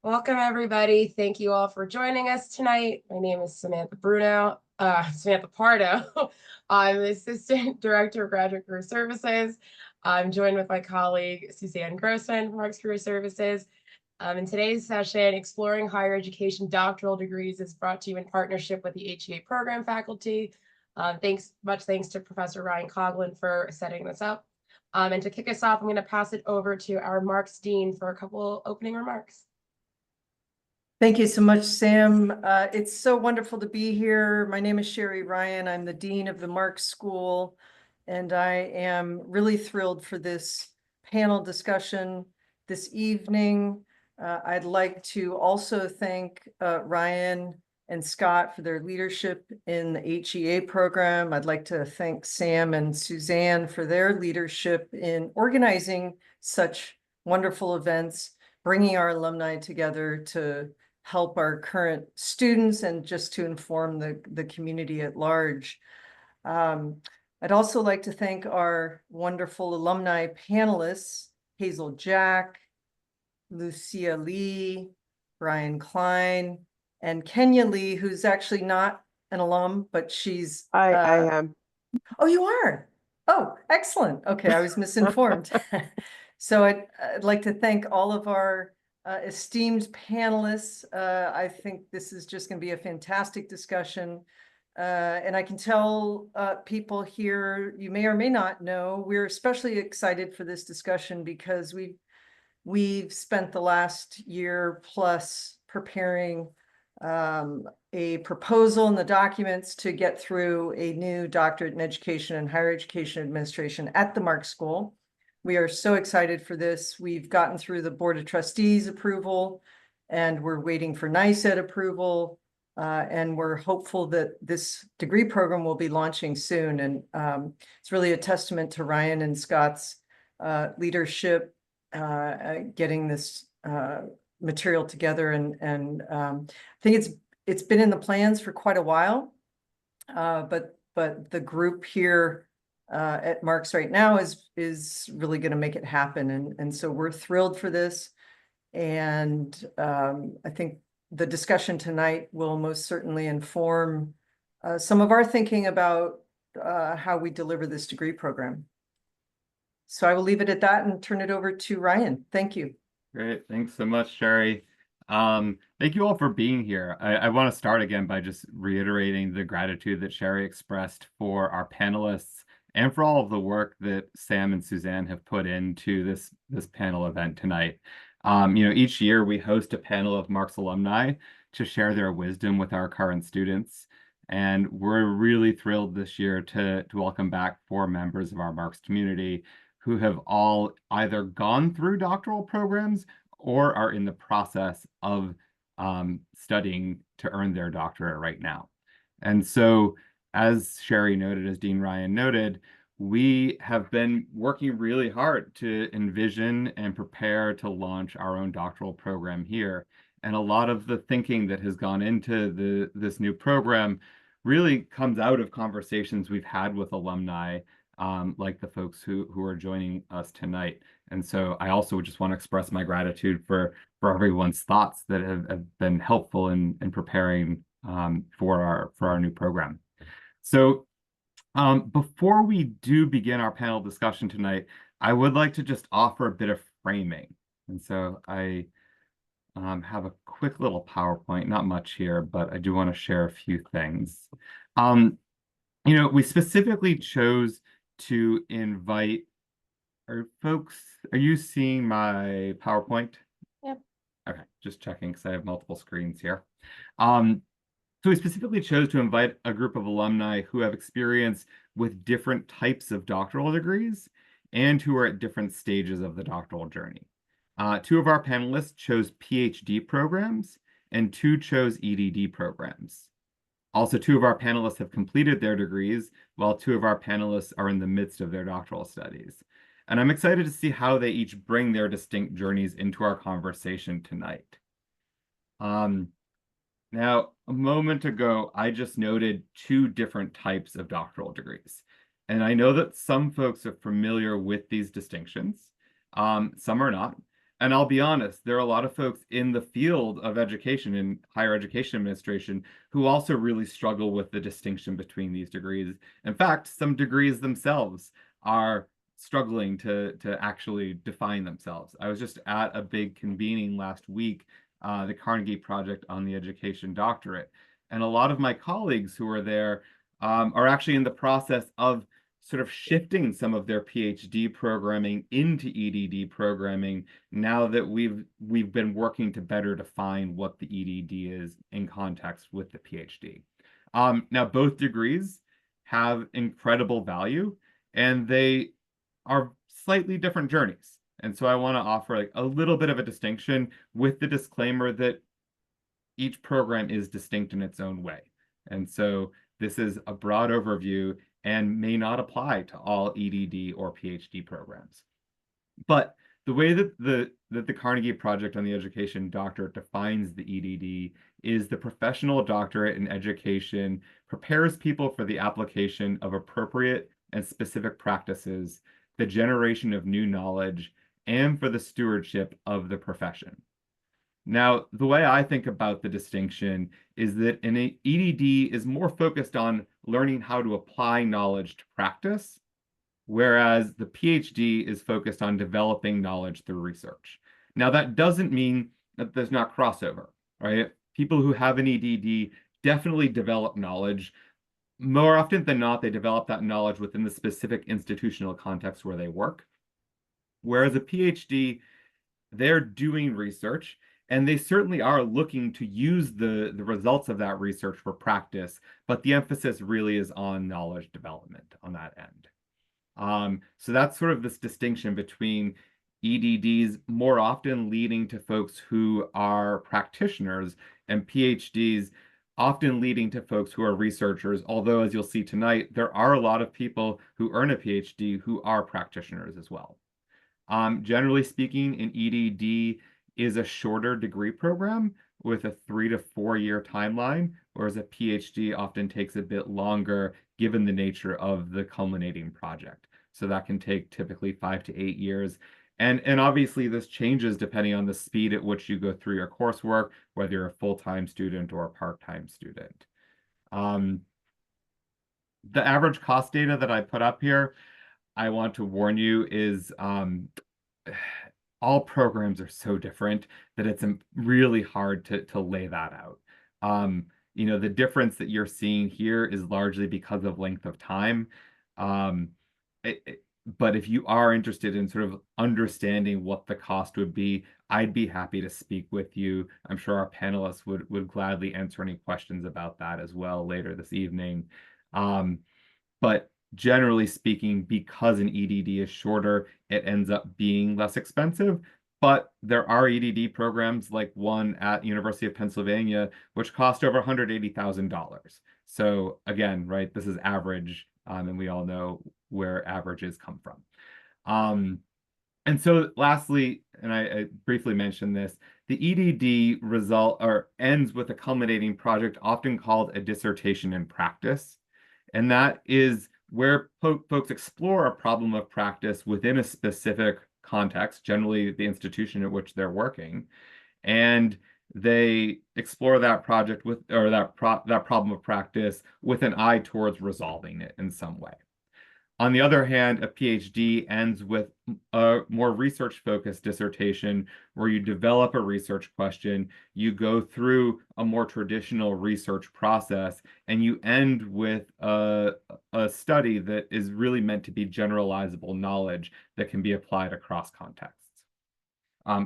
Welcome, everybody. Thank you all for joining us tonight. My name is Samantha Pardo. I'm the Assistant Director of Graduate Career Services. I'm joined with my colleague, Suzanne Grossman from Marxe Career Services. In today's session, Exploring Higher Education Doctoral Degrees is brought to you in partnership with the HEA program faculty. Much thanks to Professor Ryan Coughlan for setting this up. And to kick us off, I'm going to pass it over to our Marxe Dean for a couple opening remarks. Thank you so much, Sam. It's so wonderful to be here. My name is Sherry Ryan. I'm the Dean of the Marxe School, and I am really thrilled for this panel discussion this evening. I'd like to also thank Ryan and Scott for their leadership in the HEA program. I'd like to thank Sam and Suzanne for their leadership in organizing such wonderful events, bringing our alumni together to help our current students and just to inform the community at large. I'd also like to thank our wonderful alumni panelists, Hazel Jack, Lucia Lee, Brian Klein, and Kenya Lee, who's actually not an alum, but she's... I am. Oh, you are? Oh, excellent. Okay, I was misinformed. So I'd like to thank all of our esteemed panelists. I think this is just going to be a fantastic discussion. And I can tell people here, you may or may not know, we're especially excited for this discussion because we've spent the last year plus preparing a proposal and the documents to get through a new doctorate in education and higher education administration at the Marxe School. We are so excited for this. We've gotten through the Board of Trustees approval, and we're waiting for NYSED approval, and we're hopeful that this degree program will be launching soon. And it's really a testament to Ryan and Scott's leadership, getting this material together. And I think it's been in the plans for quite a while, but the group here at Marxe right now is really going to make it happen. And so we're thrilled for this. And I think the discussion tonight will most certainly inform some of our thinking about how we deliver this degree program. So I will leave it at that and turn it over to Ryan. Thank you. Great. Thanks so much, Sherry. Thank you all for being here. I want to start again by just reiterating the gratitude that Sherry expressed for our panelists and for all of the work that Sam and Suzanne have put into this panel event tonight. Each year we host a panel of Marxe alumni to share their wisdom with our current students. And we're really thrilled this year to welcome back 4 members of our Marxe community who have all either gone through doctoral programs or are in the process of studying to earn their doctorate right now. And so, as Sherry noted, as Dean Ryan noted, we have been working really hard to envision and prepare to launch our own doctoral program here. And a lot of the thinking that has gone into this new program really comes out of conversations we've had with alumni, like the folks who are joining us tonight. And so I also just want to express my gratitude for everyone's thoughts that have been helpful in preparing for our new program. So before we do begin our panel discussion tonight, I would like to just offer a bit of framing. And so I have a quick little PowerPoint, not much here, but I do want to share a few things. We specifically chose to invite, are you seeing my PowerPoint? Yep. Okay, just checking because I have multiple screens here. So we specifically chose to invite a group of alumni who have experience with different types of doctoral degrees and who are at different stages of the doctoral journey. 2 of our panelists chose PhD programs and 2 chose EdD programs. Also, 2 of our panelists have completed their degrees, while 2 of our panelists are in the midst of their doctoral studies. And I'm excited to see how they each bring their distinct journeys into our conversation tonight. Now, a moment ago, I just noted 2 different types of doctoral degrees. And I know that some folks are familiar with these distinctions, some are not. And I'll be honest, there are a lot of folks in the field of education and higher education administration who also really struggle with the distinction between these degrees. In fact, some degrees themselves are struggling to actually define themselves. I was just at a big convening last week, the Carnegie Project on the Education Doctorate, and a lot of my colleagues who are there are actually in the process of sort of shifting some of their PhD programming into EdD programming now that we've been working to better define what the EdD is in context with the PhD. Now, both degrees have incredible value, and they are slightly different journeys. And so I want to offer like a little bit of a distinction with the disclaimer that each program is distinct in its own way. And so this is a broad overview and may not apply to all EdD or PhD programs. But the way that the Carnegie Project on the Education Doctorate defines the EdD is the professional doctorate in education prepares people for the application of appropriate and specific practices, the generation of new knowledge, and for the stewardship of the profession. Now, the way I think about the distinction is that an EdD is more focused on learning how to apply knowledge to practice, whereas the PhD is focused on developing knowledge through research. Now, that doesn't mean that there's not crossover, right? People who have an EdD definitely develop knowledge. More often than not, they develop that knowledge within the specific institutional context where they work. Whereas a PhD, they're doing research, and they certainly are looking to use the results of that research for practice, but the emphasis really is on knowledge development on that end. So that's sort of this distinction between EdDs more often leading to folks who are practitioners and PhDs often leading to folks who are researchers, although as you'll see tonight, there are a lot of people who earn a PhD who are practitioners as well. Generally speaking, an EdD is a shorter degree program with a 3 to 4 year timeline, whereas a PhD often takes a bit longer given the nature of the culminating project. So that can take typically 5 to 8 years. And obviously this changes depending on the speed at which you go through your coursework, whether you're a full-time student or a part-time student. The average cost data that I put up here, I want to warn you, is all programs are so different that it's really hard to lay that out. The difference that you're seeing here is largely because of length of time. But if you are interested in sort of understanding what the cost would be, I'd be happy to speak with you. I'm sure our panelists would gladly answer any questions about that as well later this evening. But generally speaking, because an EdD is shorter, it ends up being less expensive. But there are EdD programs like one at University of Pennsylvania, which cost over $180,000. So again, right, this is average, and we all know where averages come from. And so lastly, and I briefly mentioned this, the EdD ends with a culminating project often called a dissertation in practice. And that is where folks explore a problem of practice within a specific context, generally the institution at which they're working, and they explore that project that problem of practice with an eye towards resolving it in some way. On the other hand, a PhD ends with a more research-focused dissertation where you develop a research question, you go through a more traditional research process, and you end with a study that is really meant to be generalizable knowledge that can be applied across contexts.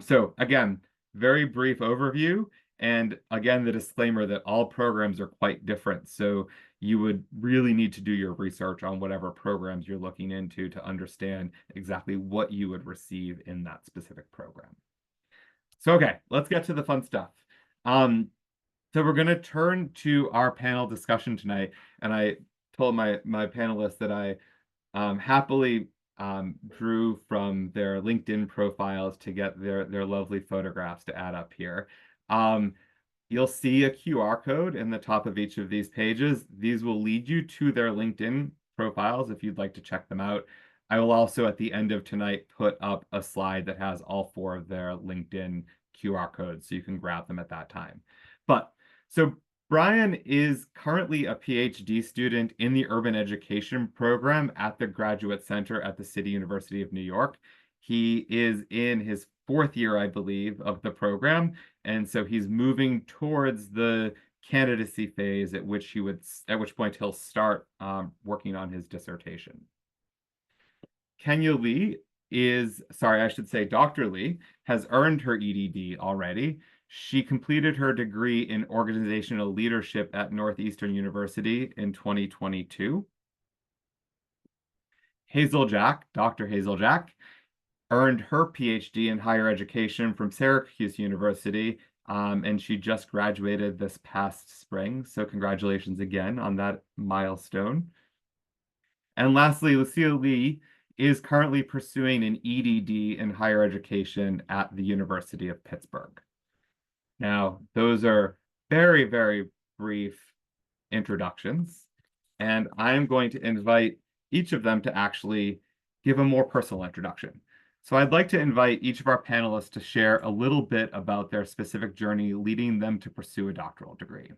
So again, very brief overview. And again, the disclaimer that all programs are quite different. So you would really need to do your research on whatever programs you're looking into to understand exactly what you would receive in that specific program. So, okay, let's get to the fun stuff. So we're going to turn to our panel discussion tonight. And I told my panelists that I happily drew from their LinkedIn profiles to get their lovely photographs to add up here. You'll see a QR code in the top of each of these pages. These will lead you to their LinkedIn profiles if you'd like to check them out. I will also at the end of tonight put up a slide that has all 4 of their LinkedIn QR codes so you can grab them at that time. But so Brian is currently a PhD student in the Urban Education program at the Graduate Center at the City University of New York. He is in his 4th year, I believe, of the program, and so he's moving towards the candidacy phase at which point he'll start working on his dissertation. Kenya Lee Dr. Lee has earned her EdD already. She completed her degree in organizational leadership at Northeastern University in 2022. Dr. Hazel Jack, earned her PhD in higher education from Syracuse University, and she just graduated this past spring. So congratulations again on that milestone. And lastly, Lucille Lee is currently pursuing an EdD in higher education at the University of Pittsburgh. Now, those are very, very brief introductions, and I'm going to invite each of them to actually give a more personal introduction. So I'd like to invite each of our panelists to share a little bit about their specific journey leading them to pursue a doctoral degree.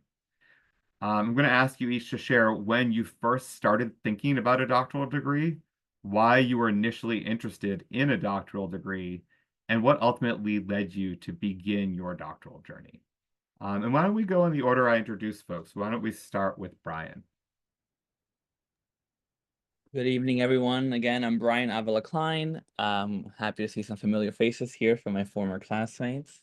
I'm going to ask you each to share when you first started thinking about a doctoral degree, why you were initially interested in a doctoral degree, and what ultimately led you to begin your doctoral journey. And why don't we go in the order I introduced folks? Why don't we start with Brian? Good evening, everyone. Again, I'm Brian Avila-Klein. Happy to see some familiar faces here from my former classmates.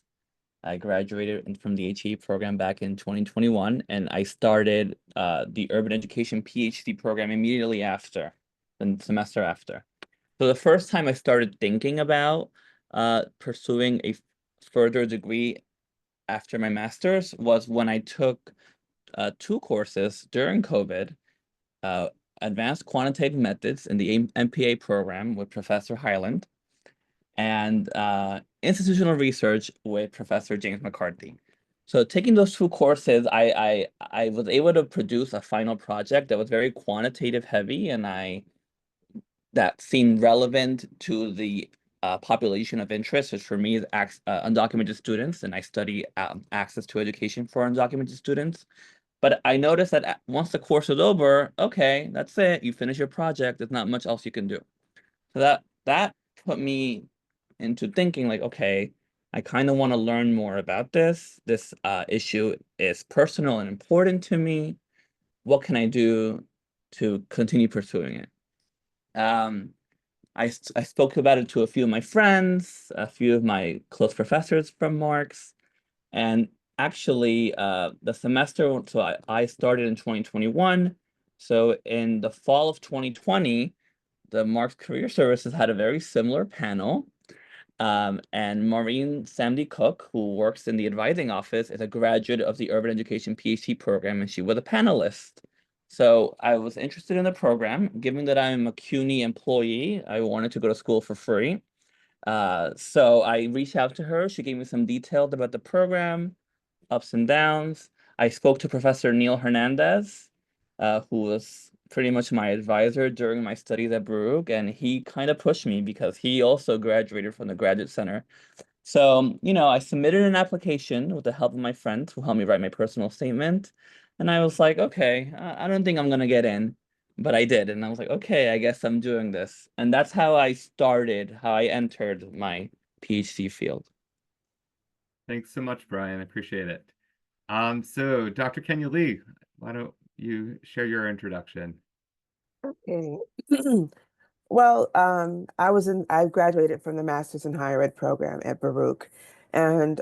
I graduated from the HEA program back in 2021, and I started the Urban Education PhD program immediately after, the semester after. So the first time I started thinking about pursuing a further degree after my master's was when I took 2 courses during COVID, Advanced Quantitative Methods in the MPA program with Professor Hyland, and Institutional Research with Professor James McCarthy. So taking those 2 courses, I was able to produce a final project that was very quantitative heavy, and that seemed relevant to the population of interest, which for me is undocumented students, and I study access to education for undocumented students. But I noticed that once the course is over, okay, that's it. You finish your project. There's not much else you can do. So that put me into thinking like, okay, I kind of want to learn more about this. This issue is personal and important to me. What can I do to continue pursuing it? I spoke about it to a few of my friends, a few of my close professors from Marxe, and actually the semester, so I started in 2021. So in the fall of 2020, the Marxe Career Services had a very similar panel. And Maureen Samdi Cook, who works in the advising office, is a graduate of the Urban Education PhD program, and she was a panelist. So I was interested in the program. Given that I'm a CUNY employee, I wanted to go to school for free. So I reached out to her. She gave me some details about the program, ups and downs. I spoke to Professor Neil Hernandez, who was pretty much my advisor during my studies at Baruch, and he kind of pushed me because he also graduated from the Graduate Center. So, I submitted an application with the help of my friend who helped me write my personal statement. And I was like, okay, I don't think I'm going to get in, but I did. And I was like, okay, I guess I'm doing this. And that's how I entered my PhD field. Thanks so much, Brian. I appreciate it. So Dr. Kenya Lee, why don't you share your introduction? Okay. Well, I graduated from the Master's in Higher Ed program at Baruch, and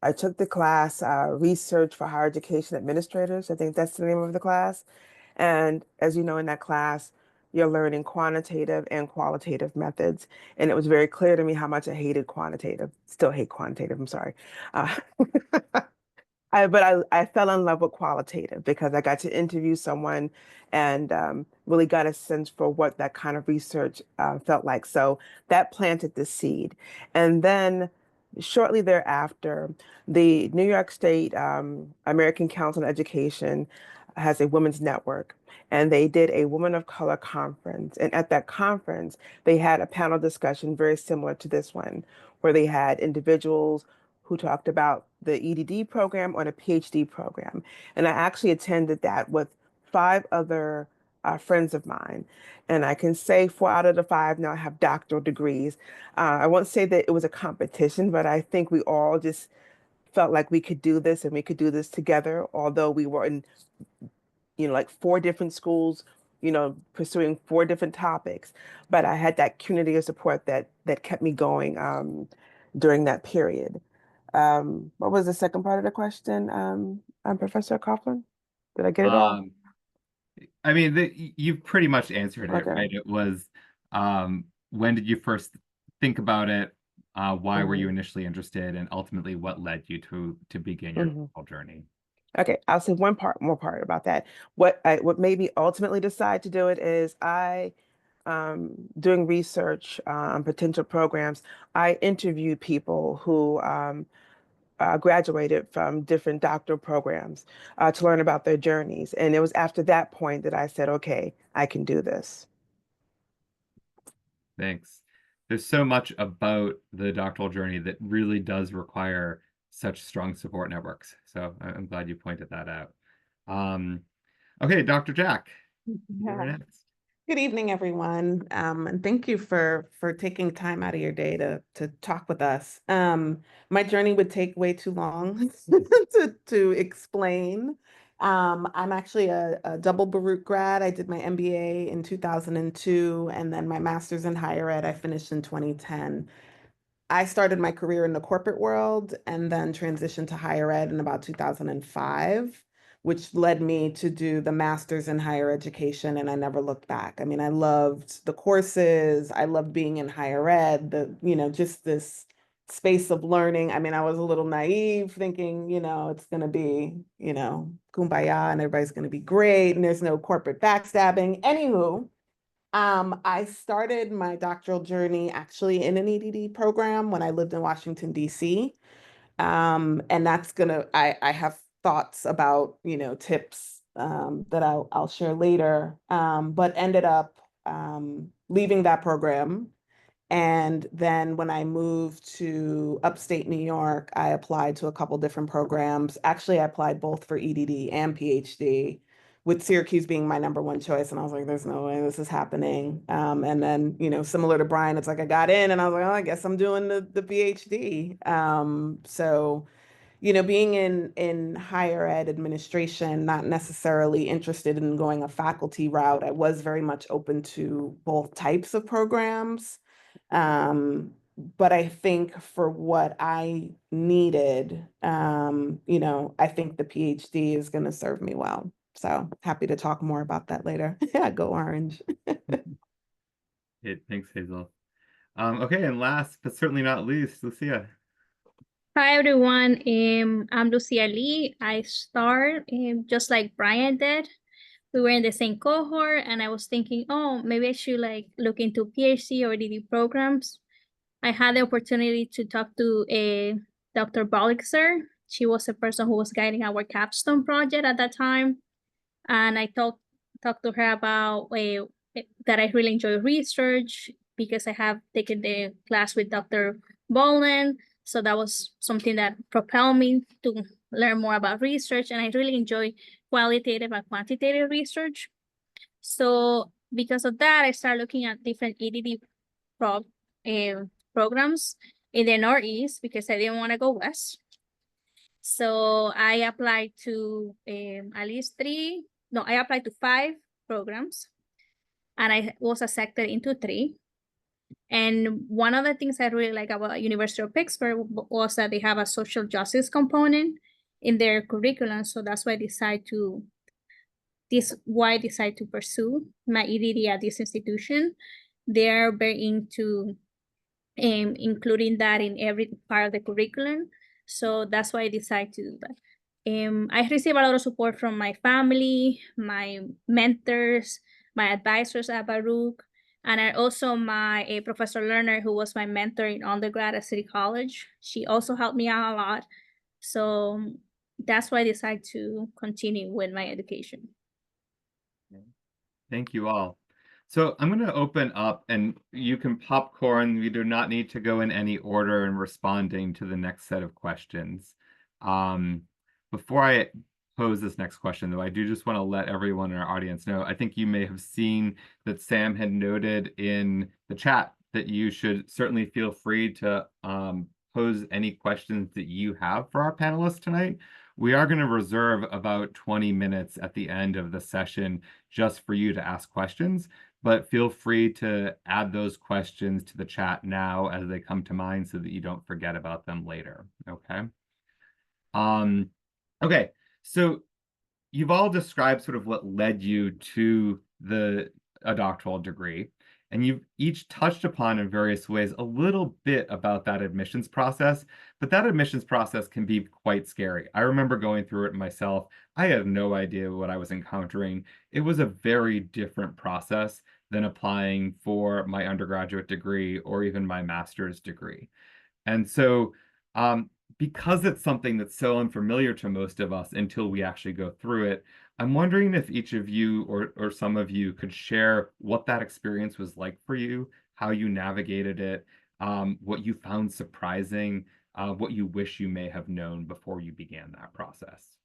I took the class Research for Higher Education Administrators. I think that's the name of the class. And as you know, in that class, you're learning quantitative and qualitative methods. And it was very clear to me how much I hated quantitative. Still hate quantitative, I'm sorry. But I fell in love with qualitative because I got to interview someone and really got a sense for what that kind of research felt like. So that planted the seed. And then shortly thereafter, the New York State American Council on Education has a women's network, and they did a Women of Color conference. And at that conference, they had a panel discussion very similar to this one, where they had individuals who talked about the EdD program or the PhD program. And I actually attended that with 5 other friends of mine. And I can say 4 out of the 5 now have doctoral degrees. I won't say that it was a competition, but I think we all just felt like we could do this and we could do this together, although we were in, like 4 different schools, pursuing 4 different topics. But I had that community of support that kept me going during that period. What was the second part of the question, Professor Coughlan? Did I get it all? I mean, you've pretty much answered it, Okay. right? It was, when did you first think about it? Why were you initially interested, and ultimately what led you to begin your doctoral journey? Okay, I'll say one more part about that. What made me ultimately decide to do it is doing research on potential programs, I interviewed people who graduated from different doctoral programs to learn about their journeys. And it was after that point that I said, okay, I can do this. Thanks. There's so much about the doctoral journey that really does require such strong support networks. So I'm glad you pointed that out. Okay, Dr. Jack, you're next. Good evening, everyone, and thank you for taking time out of your day to talk with us. My journey would take way too long to explain. I'm actually a double Baruch grad. I did my MBA in 2002, and then my master's in higher ed I finished in 2010. I started my career in the corporate world and then transitioned to higher ed in about 2005, which led me to do the master's in higher education, and I never looked back. I mean, I loved the courses. I loved being in higher ed, just this space of learning. I mean, I was a little naive thinking, it's going to be, kumbaya and everybody's going to be great and there's no corporate backstabbing. Anywho, I started my doctoral journey actually in an EdD program when I lived in Washington, D.C. And that's I have thoughts about, tips that I'll share later, but ended up leaving that program. And then when I moved to upstate New York, I applied to a couple different programs. Actually, I applied both for EdD and PhD, with Syracuse being my #1 choice. And I was like, there's no way this is happening. And then, similar to Brian, it's like I got in and I was like, oh, I guess I'm doing the PhD. So, being in higher ed administration, not necessarily interested in going a faculty route, I was very much open to both types of programs. But I think for what I needed, I think the PhD is going to serve me well. So happy to talk more about that later. Yeah, go Orange. Thanks, Hazel. Okay, and last but certainly not least, Lucia. Hi, everyone. I'm Lucia Lee. I start just like Brian did. We were in the same cohort, and I was thinking, oh, maybe I should look into PhD or EdD programs. I had the opportunity to talk to Dr. Bolixer. She was the person who was guiding our capstone project at that time. And I talked to her about that I really enjoy research because I have taken the class with Dr. Boland. So that was something that propelled me to learn more about research. And I really enjoy qualitative and quantitative research. So because of that, I started looking at different EdD programs in the Northeast because I didn't want to go west. So I applied to I applied to 5 programs, and I was accepted into 3. And one of the things I really like about University of Pittsburgh was that they have a social justice component in their curriculum. So that's why I decided to pursue my EdD at this institution. They are very into including that in every part of the curriculum. So that's why I decided to do that. I received a lot of support from my family, my mentors, my advisors at Baruch, and also my Professor Lerner, who was my mentor in undergrad at City College. She also helped me out a lot. So that's why I decided to continue with my education. Thank you all. So I'm going to open up and you can popcorn. We do not need to go in any order in responding to the next set of questions. Before I pose this next question, though, I do just want to let everyone in our audience know, I think you may have seen that Sam had noted in the chat that you should certainly feel free to pose any questions that you have for our panelists tonight. We are going to reserve about 20 minutes at the end of the session just for you to ask questions, but feel free to add those questions to the chat now as they come to mind so that you don't forget about them later, okay? Okay, so you've all described sort of what led you to a doctoral degree, and you've each touched upon in various ways a little bit about that admissions process, but that admissions process can be quite scary. I remember going through it myself. I had no idea what I was encountering. It was a very different process than applying for my undergraduate degree or even my master's degree. And so because it's something that's so unfamiliar to most of us until we actually go through it, I'm wondering if each of you or some of you could share what that experience was like for you, how you navigated it, what you found surprising, what you wish you may have known before you began that process.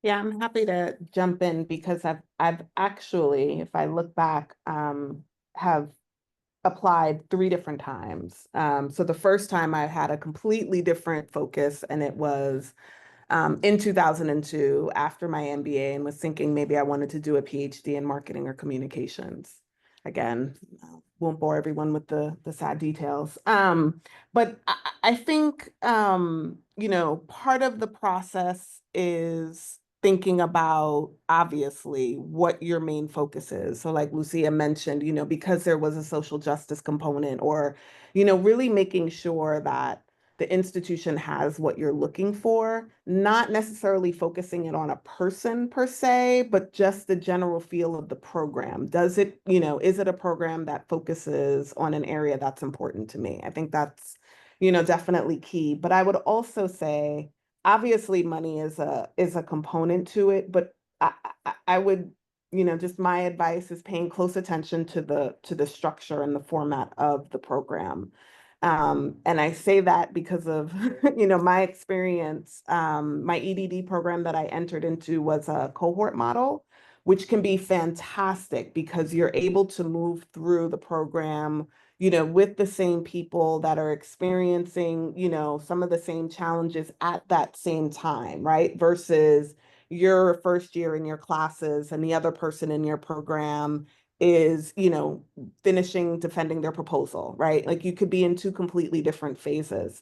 Yeah, I'm happy to jump in because I've actually, if I look back, have applied 3 different times. So the first time I had a completely different focus, and it was in 2002 after my MBA, and was thinking maybe I wanted to do a PhD in marketing or communications. Again, won't bore everyone with the sad details. But I think, you know, part of the process is thinking about, obviously, what your main focus is. So like Lucia mentioned, you know, because there was a social justice component, or, you know, really making sure that the institution has what you're looking for, not necessarily focusing it on a person per se, but just the general feel of the program. Does it, you know, is it a program that focuses on an area that's important to me? I think that's, you know, definitely key. But I would also say, obviously money is a component to it, but I would, you know, just my advice is paying close attention to the structure and the format of the program. And I say that because of, you know, my experience. My EdD program that I entered into was a cohort model, which can be fantastic because you're able to move through the program, you know, with the same people that are experiencing, you know, some of the same challenges at that same time, right? Versus your first year in your classes and the other person in your program is, you know, finishing defending their proposal, right? Like you could be in 2 completely different phases.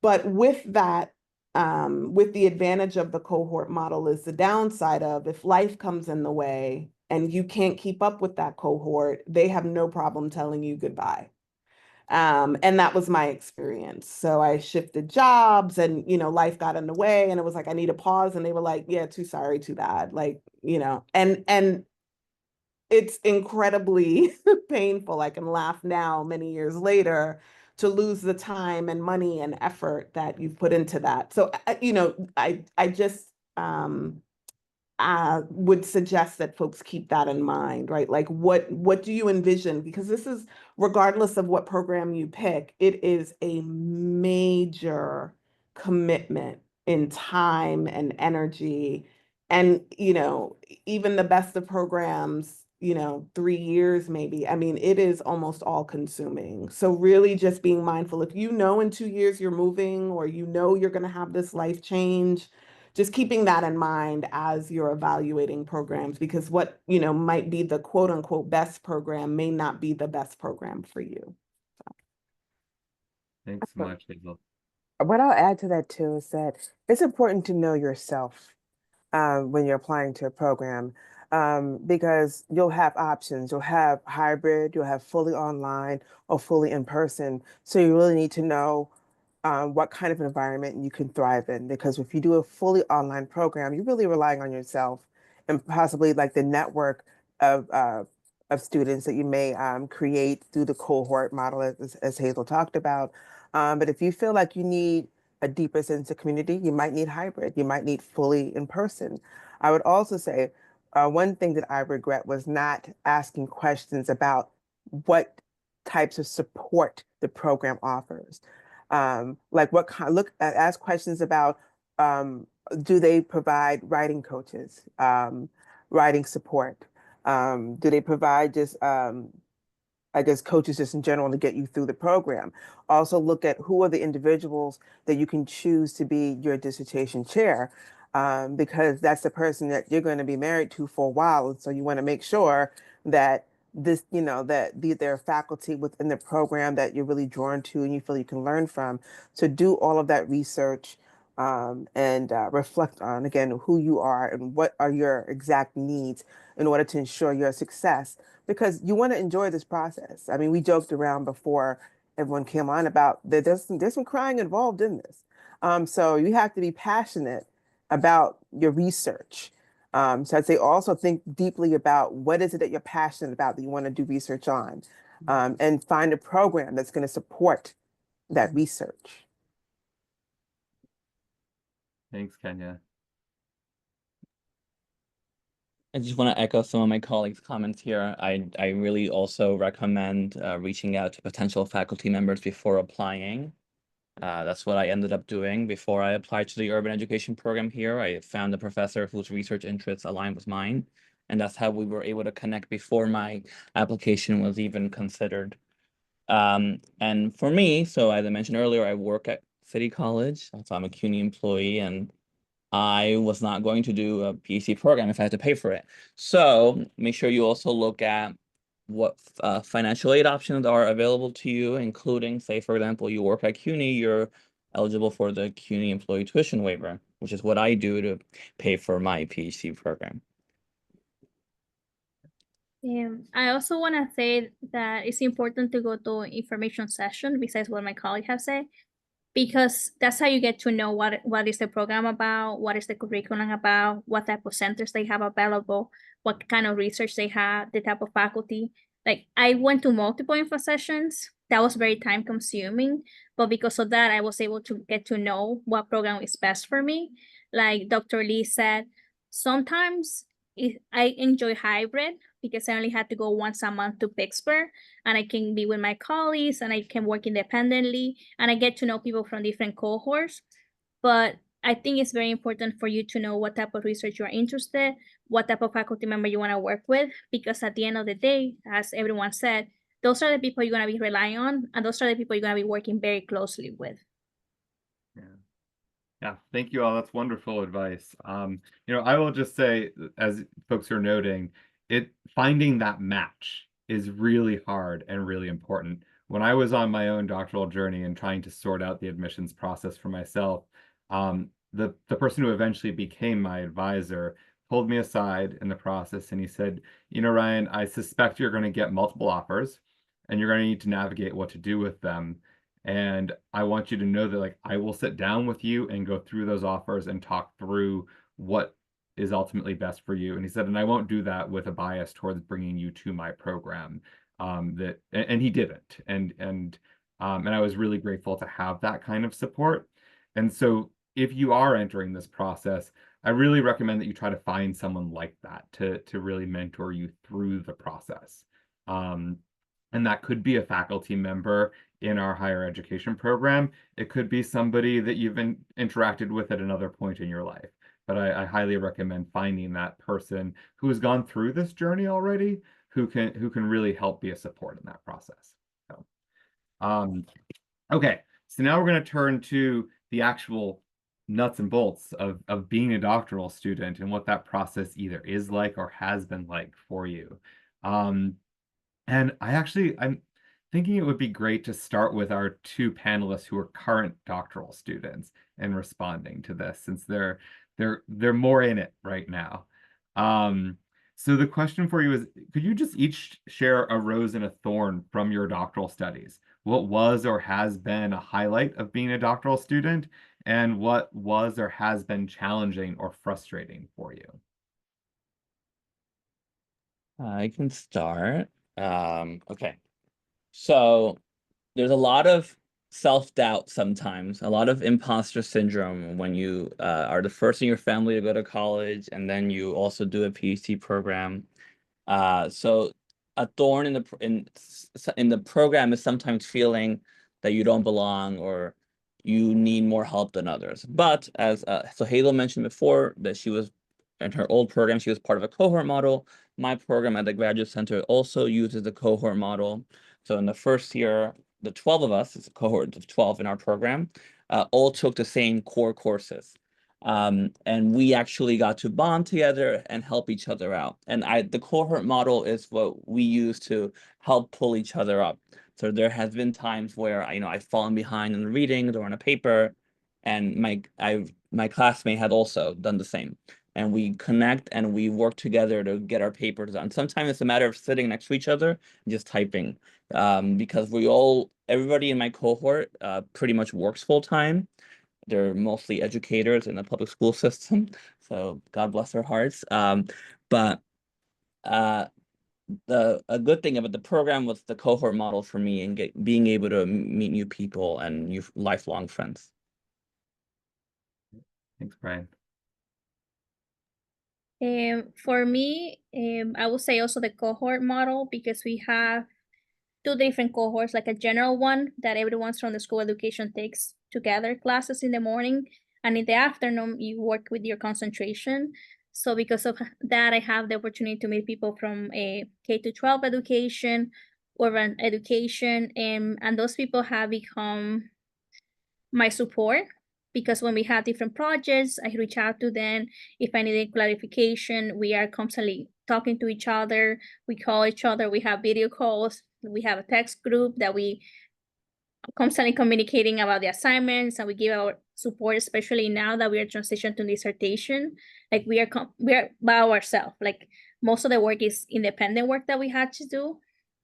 But with that, with the advantage of the cohort model is the downside of, if life comes in the way and you can't keep up with that cohort, they have no problem telling you goodbye. And that was my experience. So I shifted jobs and, you know, life got in the way and it was like, I need a pause. And they were like, yeah, too sorry, too bad. Like, you know, and it's incredibly painful. I can laugh now, many years later, to lose the time and money and effort that you've put into that. So, you know, I just would suggest that folks keep that in mind, right? Like, what do you envision? Because this is, regardless of what program you pick, it is a major commitment in time and energy. And, you know, even the best of programs, you know, 3 years maybe. I mean, it is almost all consuming. So really just being mindful, if you know in 2 years you're moving, or you know you're going to have this life change, just keeping that in mind as you're evaluating programs, because what, you know, might be the quote unquote best program may not be the best program for you. Thanks so much, Hazel. What I'll add to that too is that it's important to know yourself when you're applying to a program, because you'll have options. You'll have hybrid, you'll have fully online or fully in person. So you really need to know what kind of environment you can thrive in. Because if you do a fully online program, you're really relying on yourself and possibly like the network of students that you may create through the cohort model, as Hazel talked about. But if you feel like you need a deeper sense of community, you might need hybrid, you might need fully in person. I would also say one thing that I regret was not asking questions about what types of support the program offers. Like what kind, ask questions about do they provide writing coaches, writing support? Do they provide just I guess coaches just in general to get you through the program? Also look at who are the individuals that you can choose to be your dissertation chair, because that's the person that you're going to be married to for a while. And so you want to make sure that this, there are faculty within the program that you're really drawn to and you feel you can learn from. So do all of that research, and reflect on, again, who you are and what are your exact needs in order to ensure your success, because you want to enjoy this process. I mean, we joked around before everyone came on about that there's some crying involved in this. So you have to be passionate about your research. So I'd say also think deeply about what is it that you're passionate about that you want to do research on, and find a program that's going to support that research. Thanks, Kenya. I just want to echo some of my colleagues' comments here. I really also recommend reaching out to potential faculty members before applying. That's what I ended up doing before I applied to the urban education program here. I found a professor whose research interests aligned with mine, and that's how we were able to connect before my application was even considered. And for me, so as I mentioned earlier, I work at City College, so I'm a CUNY employee, and I was not going to do a PhD program if I had to pay for it. So make sure you also look at what financial aid options are available to you, including, say, for example, you work at CUNY, you're eligible for the CUNY employee tuition waiver, which is what I do to pay for my PhD program. I also want to say that it's important to go to information session besides what my colleague has said, because that's how you get to know what is the program about, what is the curriculum about, what type of centers they have available, what kind of research they have, the type of faculty. Like I went to multiple info sessions. That was very time consuming, but because of that, I was able to get to know what program is best for me. Like Dr. Lee said, sometimes I enjoy hybrid because I only had to go once a month to Pittsburgh, and I can be with my colleagues and I can work independently and I get to know people from different cohorts. But I think it's very important for you to know what type of research you are interested, what type of faculty member you want to work with, because at the end of the day, as everyone said, those are the people you're going to be relying on, and those are the people you're going to be working very closely with. Yeah, thank you all. That's wonderful advice. I will just say, as folks are noting, finding that match is really hard and really important. When I was on my own doctoral journey and trying to sort out the admissions process for myself, the person who eventually became my advisor pulled me aside in the process and he said, Ryan, I suspect you're going to get multiple offers and you're going to need to navigate what to do with them. And I want you to know that I will sit down with you and go through those offers and talk through what is ultimately best for you. And he said, and I won't do that with a bias towards bringing you to my program. And he didn't. And I was really grateful to have that kind of support. And so if you are entering this process, I really recommend that you try to find someone like that to really mentor you through the process. And that could be a faculty member in our higher education program. It could be somebody that you've interacted with at another point in your life. But I highly recommend finding that person who has gone through this journey already, who can really help be a support in that process. So, okay, so now we're going to turn to the actual nuts and bolts of being a doctoral student and what that process either is like or has been like for you. And I'm thinking it would be great to start with our two panelists who are current doctoral students and responding to this, since they're more in it right now. So the question for you is, could you just each share a rose and a thorn from your doctoral studies? What was or has been a highlight of being a doctoral student, and what was or has been challenging or frustrating for you? I can start. Okay. So there's a lot of self-doubt sometimes, a lot of imposter syndrome when you are the first in your family to go to college, and then you also do a PhD program. So a thorn in the program is sometimes feeling that you don't belong or you need more help than others. But as so Halo mentioned before that she was in her old program, she was part of a cohort model. My program at the Graduate Center also uses the cohort model. So in the first year, the 12 of us, it's a cohort of 12 in our program, all took the same core courses. And we actually got to bond together and help each other out. And the cohort model is what we use to help pull each other up. So there has been times where I've fallen behind in the readings or on a paper, and my classmate had also done the same. And we connect and we work together to get our papers done. Sometimes it's a matter of sitting next to each other and just typing, because everybody in my cohort pretty much works full time. They're mostly educators in the public school system, so God bless their hearts. But a good thing about the program was the cohort model for me and being able to meet new people and new lifelong friends. Thanks, Brian. For me, I would say also the cohort model, because we have two different cohorts, like a general one that everyone from the school education takes together classes in the morning, and in the afternoon you work with your concentration. So because of that, I have the opportunity to meet people from a K-12 education, urban education, and those people have become my support, because when we have different projects, I reach out to them. If I need a clarification, we are constantly talking to each other. We call each other, we have video calls, we have a text group that we constantly communicating about the assignments, and we give our support, especially now that we are transitioned to dissertation. Like we are by ourselves. Like most of the work is independent work that we had to do.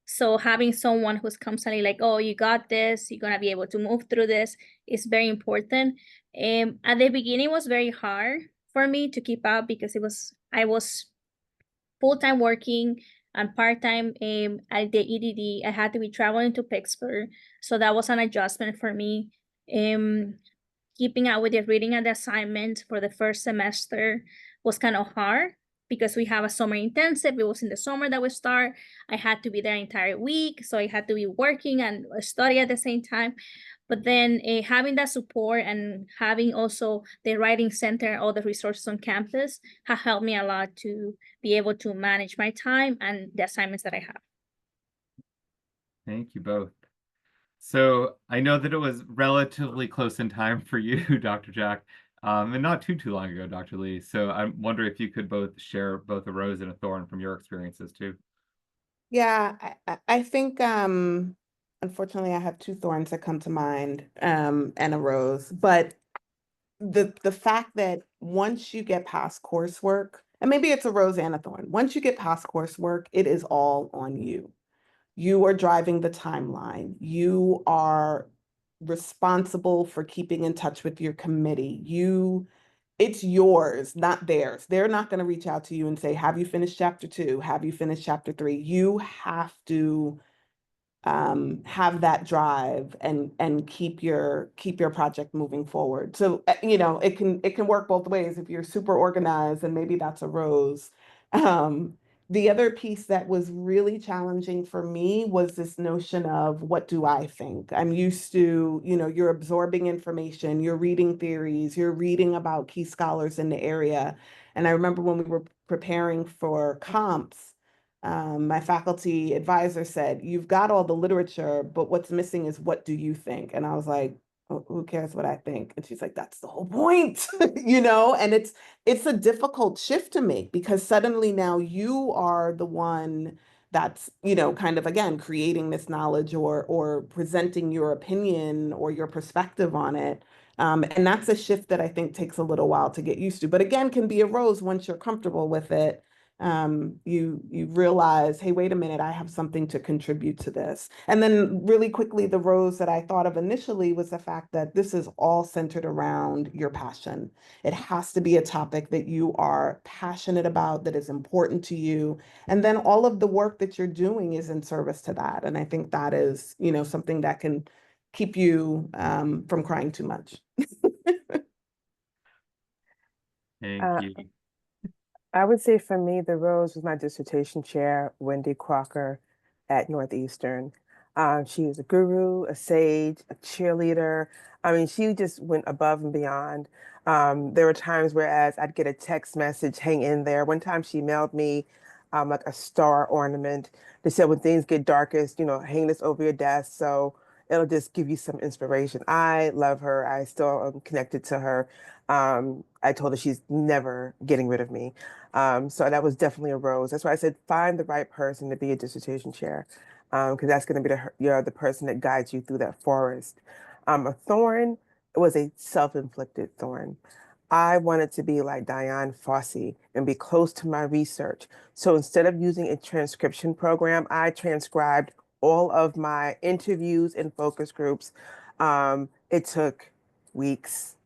So having someone who's constantly like, oh, you got this, you're gonna be able to move through this, is very important. At the beginning, it was very hard for me to keep up, because I was full-time working and part-time at the EdD. I had to be traveling to Pittsburgh, so that was an adjustment for me. Keeping up with the reading and the assignment for the first semester was kind of hard, because we have a summer intensive. It was in the summer that we start. I had to be there entire week, so I had to be working and study at the same time. But then having that support and having also the writing center, all the resources on campus, have helped me a lot to be able to manage my time and the assignments that I have. Thank you both. So I know that it was relatively close in time for you, Dr. Jack, and not too long ago, Dr. Lee. So I wonder if you could both share both a rose and a thorn from your experiences too. Yeah, I think unfortunately I have two thorns that come to mind, and a rose. But the fact that once you get past coursework, and maybe it's a rose and a thorn, once you get past coursework, it is all on you. You are driving the timeline. You are responsible for keeping in touch with your committee. It's yours, not theirs. They're not going to reach out to you and say, have you finished chapter 2? Have you finished chapter 3? You have to have that drive and keep your project moving forward. So it can work both ways. If you're super organized, and maybe that's a rose. The other piece that was really challenging for me was this notion of, what do I think? I'm used to, you're absorbing information, you're reading theories, you're reading about key scholars in the area. And I remember when we were preparing for comps, my faculty advisor said, you've got all the literature, but what's missing is, what do you think? And I was like, who cares what I think? And she's like, that's the whole point, and it's a difficult shift to make, because suddenly now you are the one that's, kind of, again, creating this knowledge or presenting your opinion or your perspective on it. And that's a shift that I think takes a little while to get used to, but again, can be a rose once you're comfortable with it. You realize, hey, wait a minute, I have something to contribute to this. And then really quickly, the rose that I thought of initially was the fact that this is all centered around your passion. It has to be a topic that you are passionate about, that is important to you. And then all of the work that you're doing is in service to that. And I think that is, something that can keep you from crying too much. Uh, Thank you. I would say for me, the rose was my dissertation chair, Wendy Crocker at Northeastern. She was a guru, a sage, a cheerleader. I mean, she just went above and beyond. There were times whereas I'd get a text message, hang in there. One time she mailed me like a star ornament. They said when things get darkest, you know, hang this over your desk. So it'll just give you some inspiration. I love her. I still am connected to her. I told her she's never getting rid of me. So that was definitely a rose. That's why I said find the right person to be a dissertation chair, because that's going to be the person that guides you through that forest. A thorn was a self-inflicted thorn. I wanted to be like Diane Fossey and be close to my research. So instead of using a transcription program, I transcribed all of my interviews and focus groups. It took weeks,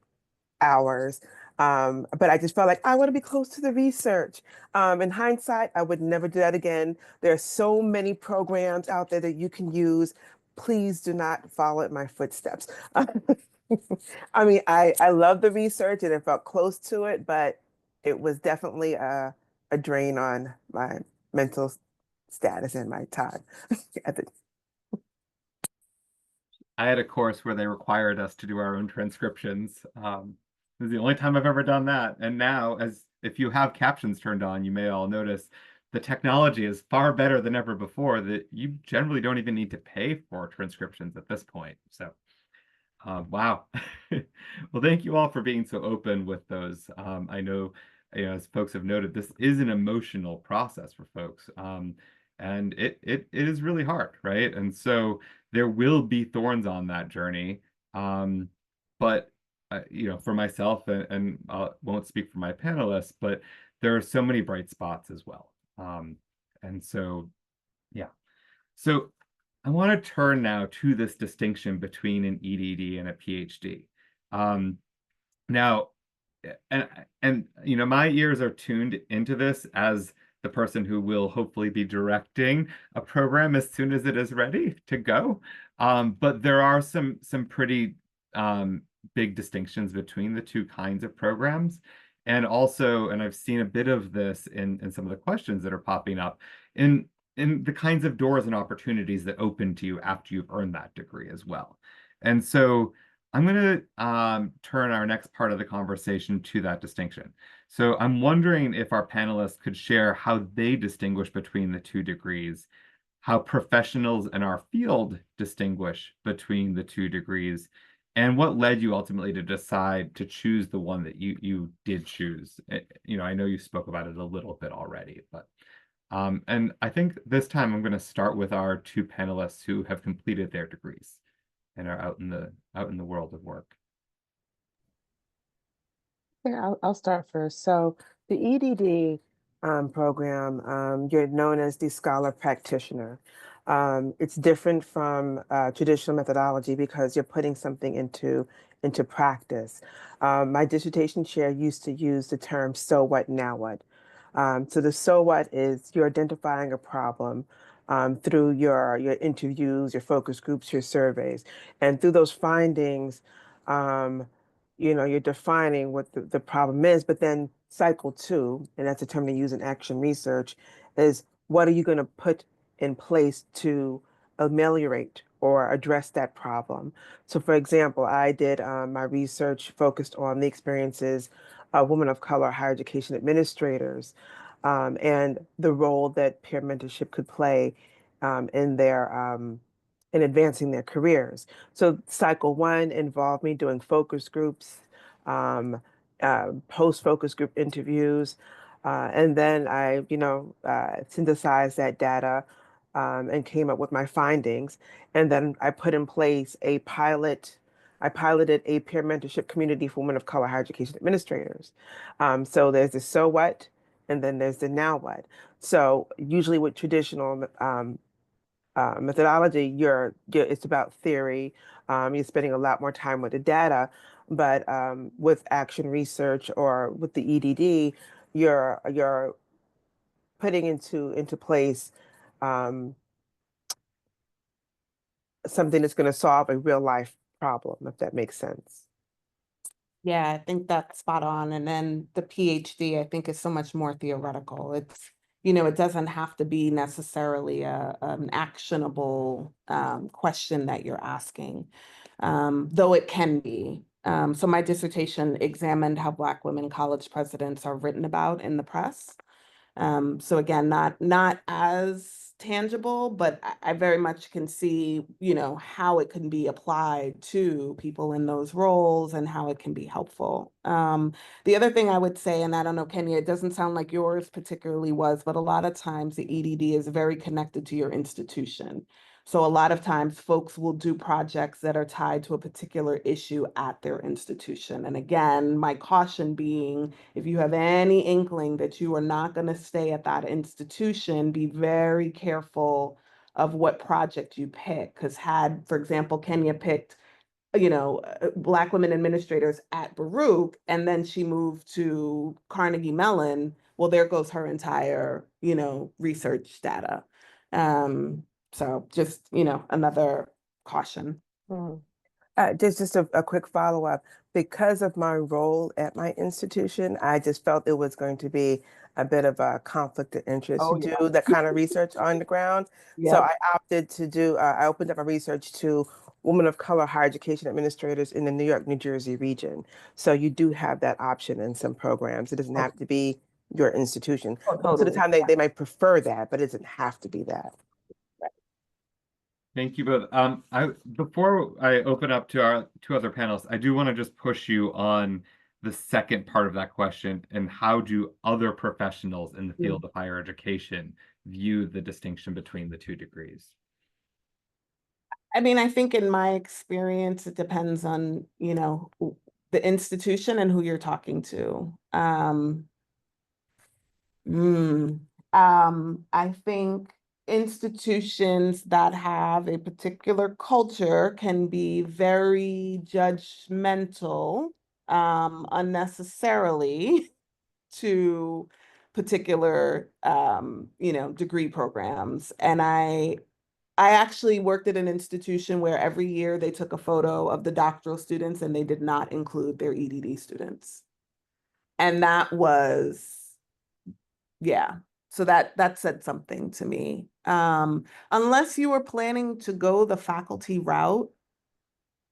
hours. But I just felt like I want to be close to the research. In hindsight, I would never do that again. There are so many programs out there that you can use. Please do not follow in my footsteps. I mean, I love the research and it felt close to it, but it was definitely a drain on my mental status and my time at the I had a course where they required us to do our own transcriptions. This is the only time I've ever done that. And now, as if you have captions turned on, you may all notice the technology is far better than ever before, that you generally don't even need to pay for transcriptions at this point. So, wow. Well, thank you all for being so open with those. I know, as folks have noted, this is an emotional process for folks. And it is really hard, right? And so there will be thorns on that journey. But for myself, and I won't speak for my panelists, but there are so many bright spots as well. And so, yeah. So I want to turn now to this distinction between an EdD and a PhD. Now, and my ears are tuned into this as the person who will hopefully be directing a program as soon as it is ready to go. But there are some pretty big distinctions between the two kinds of programs. And also, and I've seen a bit of this in some of the questions that are popping up, in the kinds of doors and opportunities that open to you after you've earned that degree as well. And so I'm going to turn our next part of the conversation to that distinction. So I'm wondering if our panelists could share how they distinguish between the two degrees, how professionals in our field distinguish between the two degrees, and what led you ultimately to decide to choose the one that you did choose. I know you spoke about it a little bit already, but and I think this time I'm going to start with our two panelists who have completed their degrees and are out in the world of work. Yeah, I'll start first. So the EdD program, you're known as the scholar practitioner. It's different from traditional methodology because you're putting something into practice. My dissertation chair used to use the term "so what, now what." So the "so what" is you're identifying a problem through your interviews, your focus groups, your surveys, and through those findings. You're defining what the problem is, but then cycle two, and that's a term they use in action research, is what are you going to put in place to ameliorate or address that problem? So for example, I did my research focused on the experiences of women of color higher education administrators, and the role that peer mentorship could play in their in advancing their careers. So cycle one involved me doing focus groups, post focus group interviews, and then I, synthesized that data and came up with my findings. And then I put in place a pilot. I piloted a peer mentorship community for women of color higher education administrators. So there's the "so what," and then there's the "now what." So usually with traditional methodology, it's about theory. You're spending a lot more time with the data, but with action research or with the EdD, you're putting into place something that's going to solve a real life problem, if that makes sense. Yeah, I think that's spot on. And then the PhD, I think, is so much more theoretical. It's, it doesn't have to be necessarily an actionable question that you're asking, though it can be. So my dissertation examined how Black women college presidents are written about in the press. So again, not as tangible, but I very much can see, how it can be applied to people in those roles and how it can be helpful. The other thing I would say, and I don't know, Kenya, it doesn't sound like yours particularly was, but a lot of times the EDD is very connected to your institution. So a lot of times folks will do projects that are tied to a particular issue at their institution. And again, my caution being, if you have any inkling that you are not going to stay at that institution, be very careful of what project you pick. Because had, for example, Kenya picked, Black women administrators at Baruch, and then she moved to Carnegie Mellon, well, there goes her entire, research data. So just, another caution. Just a quick follow-up. Because of my role at my institution, I just felt it was going to be a bit of a conflict of interest Oh, to yeah. do that kind of research on the ground. So I opted to do, I opened up my research to women of color higher education administrators in the New York, New Jersey region. So you do have that option in some programs. It doesn't have to be your institution. Oh, Most of the totally. time they might prefer that, but it doesn't have to be that. Thank you both. Before I open up to our two other panelists, I do want to just push you on the second part of that question, and how do other professionals in the field of higher education view the distinction between the two degrees? I mean, I think in my experience, it depends on, the institution and who you're talking to. I think institutions that have a particular culture can be very judgmental, unnecessarily to particular, degree programs. And I actually worked at an institution where every year they took a photo of the doctoral students and they did not include their EdD students. And that was, yeah. So that said something to me. Unless you were planning to go the faculty route,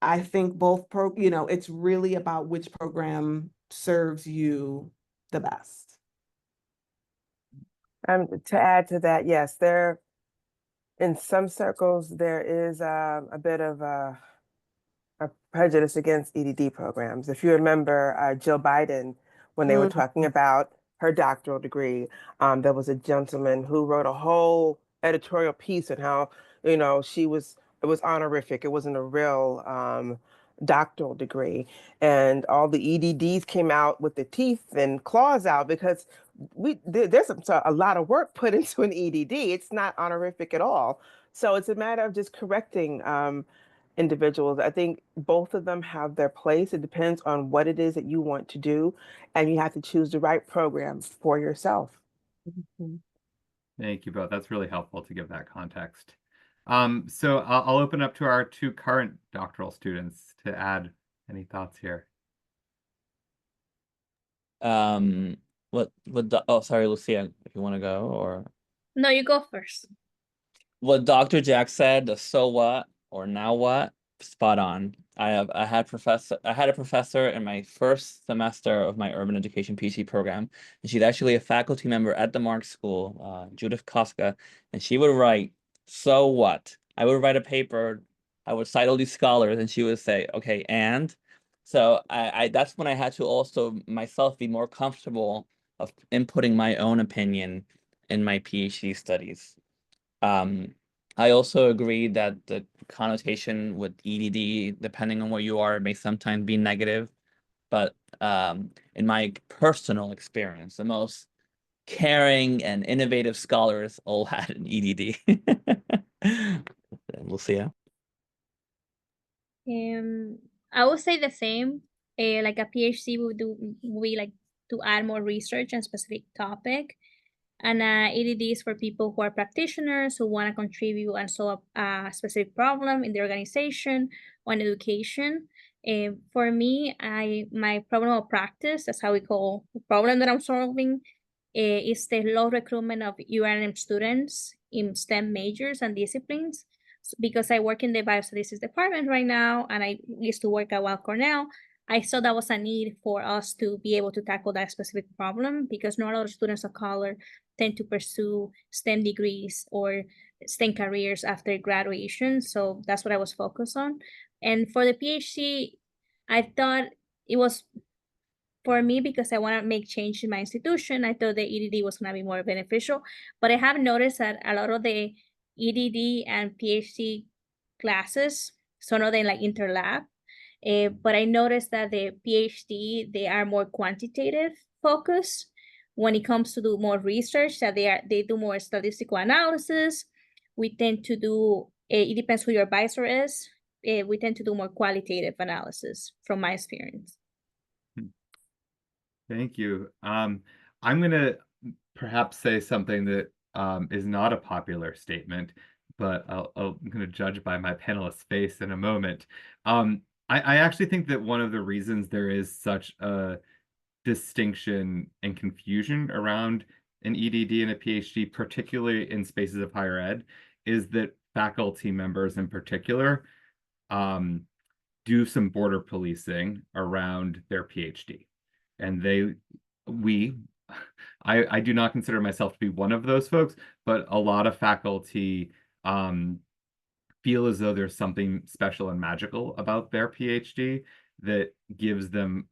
I think it's really about which program serves you the best. To add to that, yes, in some circles, there is a bit of a prejudice against EdD programs. If you remember Jill Biden, when they were talking about her doctoral degree, there was a gentleman who wrote a whole editorial piece on how, it was honorific. It wasn't a real doctoral degree. And all the EdDs came out with the teeth and claws out because there's a lot of work put into an EdD. It's not honorific at all. So it's a matter of just correcting individuals. I think both of them have their place. It depends on what it is that you want to do, and you have to choose the right program for yourself. Thank you both. That's really helpful to give that context. So I'll open up to our two current doctoral students to add any thoughts here. Oh, sorry, Lucia, if you want to go, or No, you go first. what Dr. Jack said, the so what or now what, spot on. I had a professor in my first semester of my urban education PhD program, and she's actually a faculty member at the Marxe School, Judith Koska, and she would write, so what? I would write a paper, I would cite all these scholars, and she would say, okay, and? So I that's when I had to also myself be more comfortable of inputting my own opinion in my PhD studies. I also agree that the connotation with EdD, depending on where you are, may sometimes be negative. But in my personal experience, the most caring and innovative scholars all had an EdD. Lucia? I would say the same. Like a PhD would be like to add more research on specific topic. And EDD is for people who are practitioners who want to contribute and solve a specific problem in the organization or in education. For me, my problem of practice, that's how we call the problem that I'm solving, is the low recruitment of UNM students in STEM majors and disciplines. Because I work in the biostatistics department right now, and I used to work at Weill Cornell, I saw that was a need for us to be able to tackle that specific problem, because not a lot of students of color tend to pursue STEM degrees or STEM careers after graduation. So that's what I was focused on. And for the PhD, I thought it was for me, because I want to make change in my institution. I thought the EDD was going to be more beneficial, but I have noticed that a lot of the EDD and PhD classes, some of them like interlap, but I noticed that the PhD, they are more quantitative focused when it comes to do more research, that they do more statistical analysis. We tend to do, it depends who your advisor is. We tend to do more qualitative analysis from my experience. Thank you. I'm going to perhaps say something that is not a popular statement, but I'm going to judge by my panelist's face in a moment. I actually think that one of the reasons there is such a distinction and confusion around an EDD and a PhD, particularly in spaces of higher ed, is that faculty members in particular do some border policing around their PhD. And I do not consider myself to be one of those folks, but a lot of faculty feel as though there's something special and magical about their PhD that gives them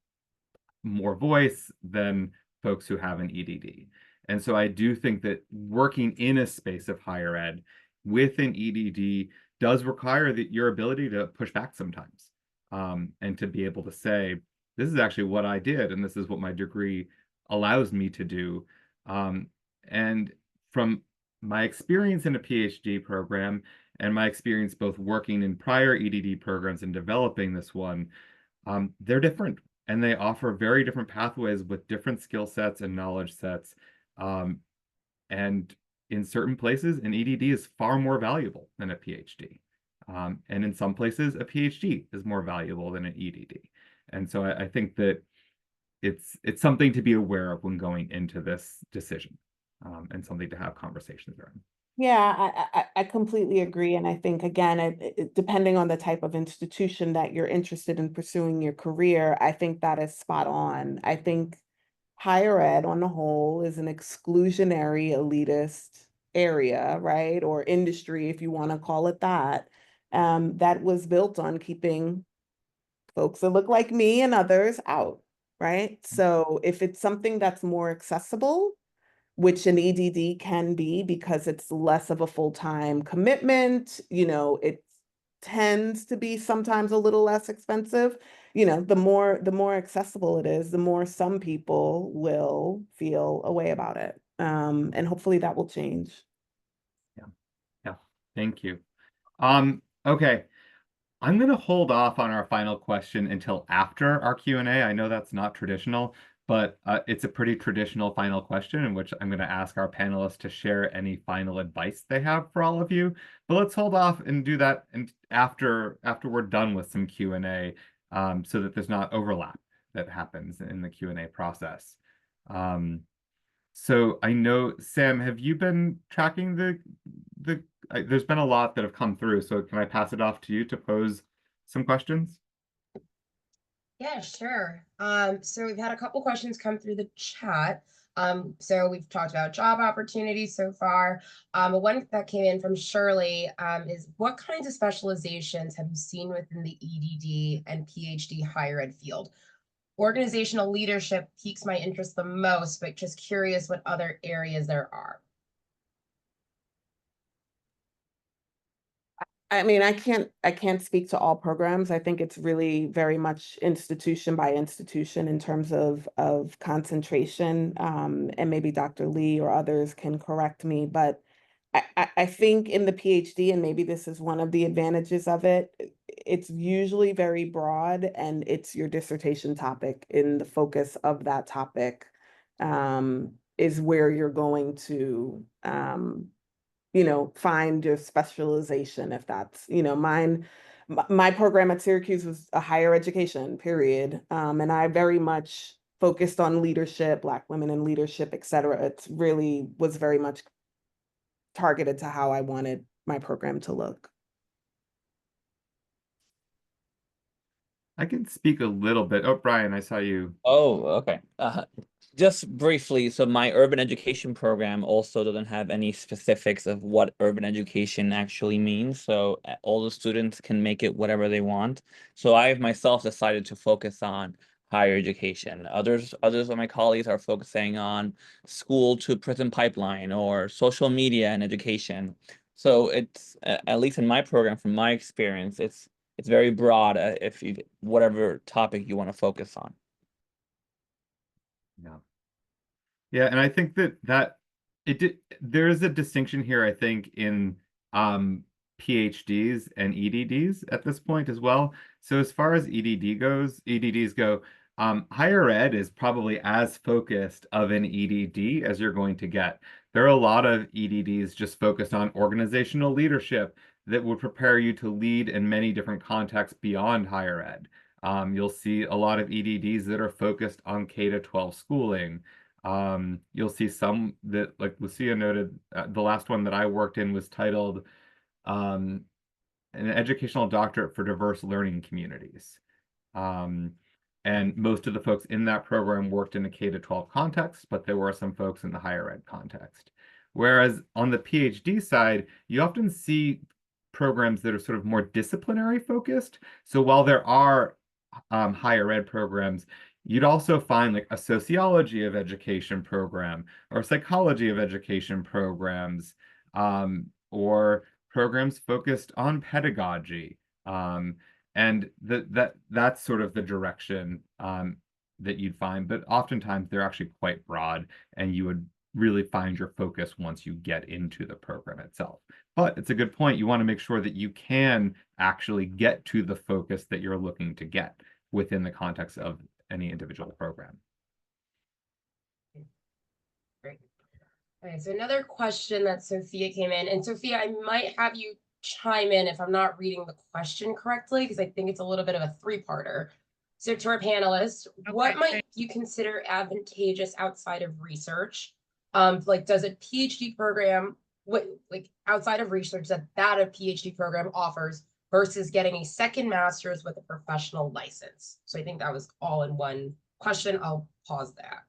more voice than folks who have an EDD. And so I do think that working in a space of higher ed with an EDD does require your ability to push back sometimes, and to be able to say, this is actually what I did, and this is what my degree allows me to do. And from my experience in a PhD program and my experience both working in prior EDD programs and developing this one, they're different, and they offer very different pathways with different skill sets and knowledge sets. And in certain places, an EDD is far more valuable than a PhD. And in some places, a PhD is more valuable than an EDD. And so I think that it's something to be aware of when going into this decision, and something to have conversations around. Yeah, I completely agree. And I think, again, depending on the type of institution that you're interested in pursuing your career, I think that is spot on. I think higher ed on the whole is an exclusionary elitist area, right? Or industry, if you want to call it that, that was built on keeping folks that look like me and others out, right? So if it's something that's more accessible, which an EDD can be because it's less of a full-time commitment, it tends to be sometimes a little less expensive. The more accessible it is, the more some people will feel a way about it. And hopefully that will change. Yeah, thank you. Okay. I'm going to hold off on our final question until after our Q&A. I know that's not traditional, but it's a pretty traditional final question in which I'm going to ask our panelists to share any final advice they have for all of you. But let's hold off and do that after we're done with some Q&A, so that there's not overlap that happens in the Q&A process. So I know, Sam, have you been tracking there's been a lot that have come through, so can I pass it off to you to pose some questions? Yeah, sure. So we've had a couple questions come through the chat. So we've talked about job opportunities so far. But one that came in from Shirley is, what kinds of specializations have you seen within the EDD and PhD higher ed field? Organizational leadership piques my interest the most, but just curious what other areas there are. I mean, I can't speak to all programs. I think it's really very much institution by institution in terms of concentration. And maybe Dr. Lee or others can correct me, but I think in the PhD, and maybe this is one of the advantages of it, it's usually very broad, and it's your dissertation topic in the focus of that topic. is where you're going to, you know, find your specialization, if that's, you know, my program at Syracuse was a higher education, period. And I very much focused on leadership, Black women in leadership, et cetera. It really was very much targeted to how I wanted my program to look. I can speak a little bit. Oh, Brian, I saw you. Oh, okay. Just briefly, so my urban education program also doesn't have any specifics of what urban education actually means. So all the students can make it whatever they want. So I myself decided to focus on higher education. Others of my colleagues are focusing on school to prison pipeline or social media and education. So it's at least in my program, from my experience, it's very broad if you whatever topic you want to focus on. Yeah. Yeah, and I think there is a distinction here, I think, in PhDs and EdDs at this point as well. So as far as EdDs go, higher ed is probably as focused of an EdD as you're going to get. There are a lot of EdDs just focused on organizational leadership that would prepare you to lead in many different contexts beyond higher ed. You'll see a lot of EdDs that are focused on K-12 schooling. You'll see some that, like Lucia noted, the last one that I worked in was titled an educational doctorate for diverse learning communities. And most of the folks in that program worked in a K-12 context, but there were some folks in the higher ed context. Whereas on the PhD side, you often see programs that are sort of more disciplinary focused. So while there are higher ed programs, you'd also find like a sociology of education program or psychology of education programs, or programs focused on pedagogy. And that's sort of the direction that you'd find, but oftentimes they're actually quite broad, and you would really find your focus once you get into the program itself. But it's a good point. You want to make sure that you can actually get to the focus that you're looking to get within the context of any individual program. Great. Okay, so another question that Sophia came in, and Sophia, I might have you chime in if I'm not reading the question correctly, because I think it's a little bit of a three-parter. So to our panelists, what might you consider advantageous outside of research? Like, does a PhD program, like outside of research that a PhD program offers versus getting a second master's with a professional license? So I think that was all in one question. I'll pause that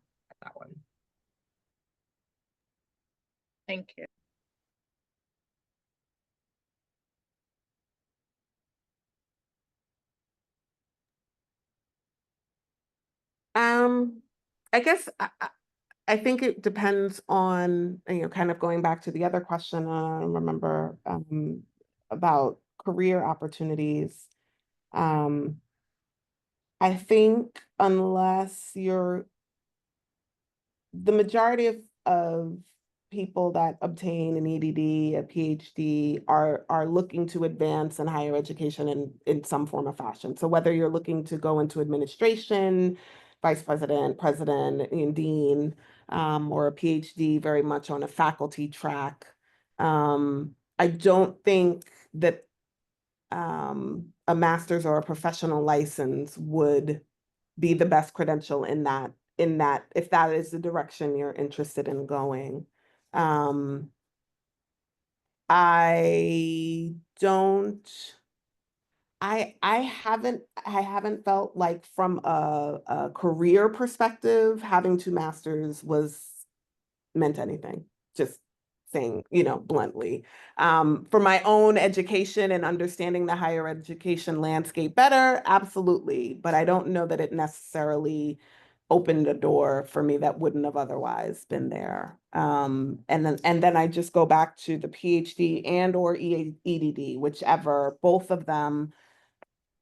one. Thank you. I guess I think it depends on, you know, kind of going back to the other question, I remember about career opportunities. I think unless the majority of people that obtain an EdD, a PhD, are looking to advance in higher education in some form or fashion. So whether you're looking to go into administration, vice president, president, and dean, or a PhD very much on a faculty track, I don't think that a master's or a professional license would be the best credential in that, if that is the direction you're interested in going. I haven't felt like from a career perspective, having two masters meant anything. Just saying, you know, bluntly. For my own education and understanding the higher education landscape better, absolutely. But I don't know that it necessarily opened a door for me that wouldn't have otherwise been there. And then I just go back to the PhD and or EdD, whichever. Both of them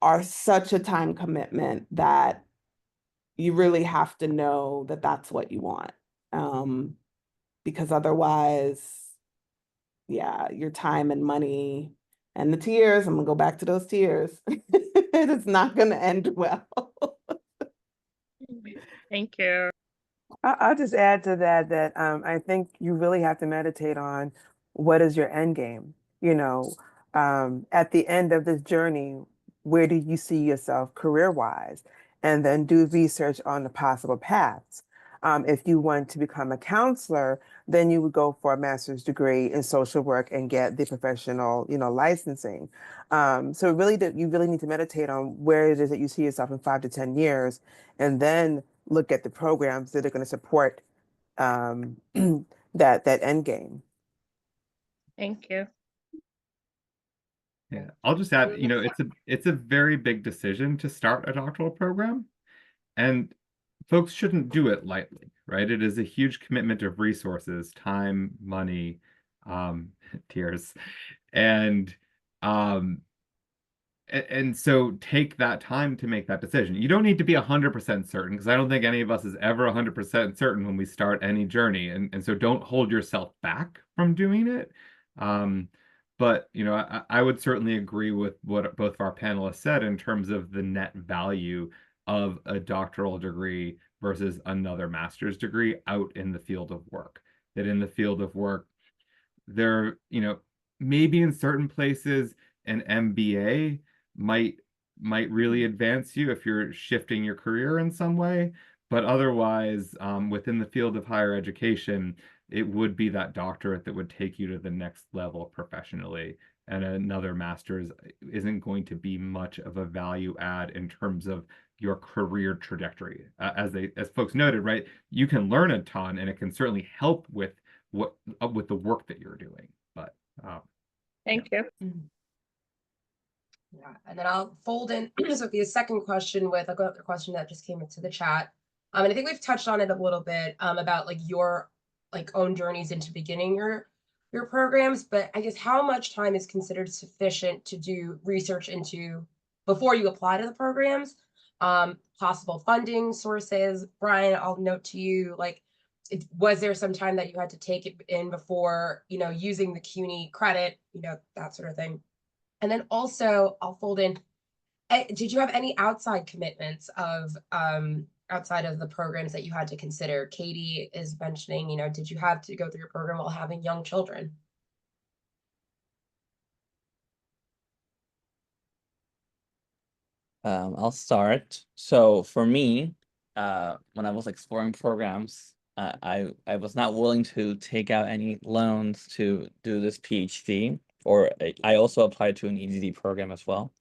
are such a time commitment that you really have to know that that's what you want. Because otherwise, yeah, your time and money and the tears, I'm gonna go back to those tears. It is not gonna end well. Thank you. I'll just add to that that I think you really have to meditate on what is your end game. You know, at the end of this journey, where do you see yourself career-wise? And then do research on the possible paths. If you want to become a counselor, then you would go for a master's degree in social work and get the professional, licensing. So really, you really need to meditate on where it is that you see yourself in 5 to 10 years, and then look at the programs that are going to support um, that end game. Thank you. Yeah, I'll just add, it's a very big decision to start a doctoral program, and folks shouldn't do it lightly, right? It is a huge commitment of resources, time, money, tears, and so take that time to make that decision. You don't need to be 100% certain, because I don't think any of us is ever 100% certain when we start any journey, and so don't hold yourself back from doing it. But I would certainly agree with what both of our panelists said in terms of the net value of a doctoral degree versus another master's degree out in the field of work. That in the field of work, there, maybe in certain places an MBA might really advance you if you're shifting your career in some way, but otherwise, within the field of higher education, it would be that doctorate that would take you to the next level professionally, and another master's isn't going to be much of a value add in terms of your career trajectory. As folks noted, right, you can learn a ton, and it can certainly help with the work that you're doing. But Thank you. Yeah, and then I'll fold in Sophia's second question with a question that just came into the chat. And I think we've touched on it a little bit about like your own journeys into beginning your programs, but I guess how much time is considered sufficient to do research into before you apply to the programs? Possible funding sources. Brian, I'll note to you, was there some time that you had to take it in before, using the CUNY credit, that sort of thing? And then also I'll fold in, did you have any outside commitments of outside of the programs that you had to consider? Katie is mentioning, did you have to go through your program while having young children? I'll start. So for me, when I was exploring programs, I was not willing to take out any loans to do this PhD, or I also applied to an EdD program as well.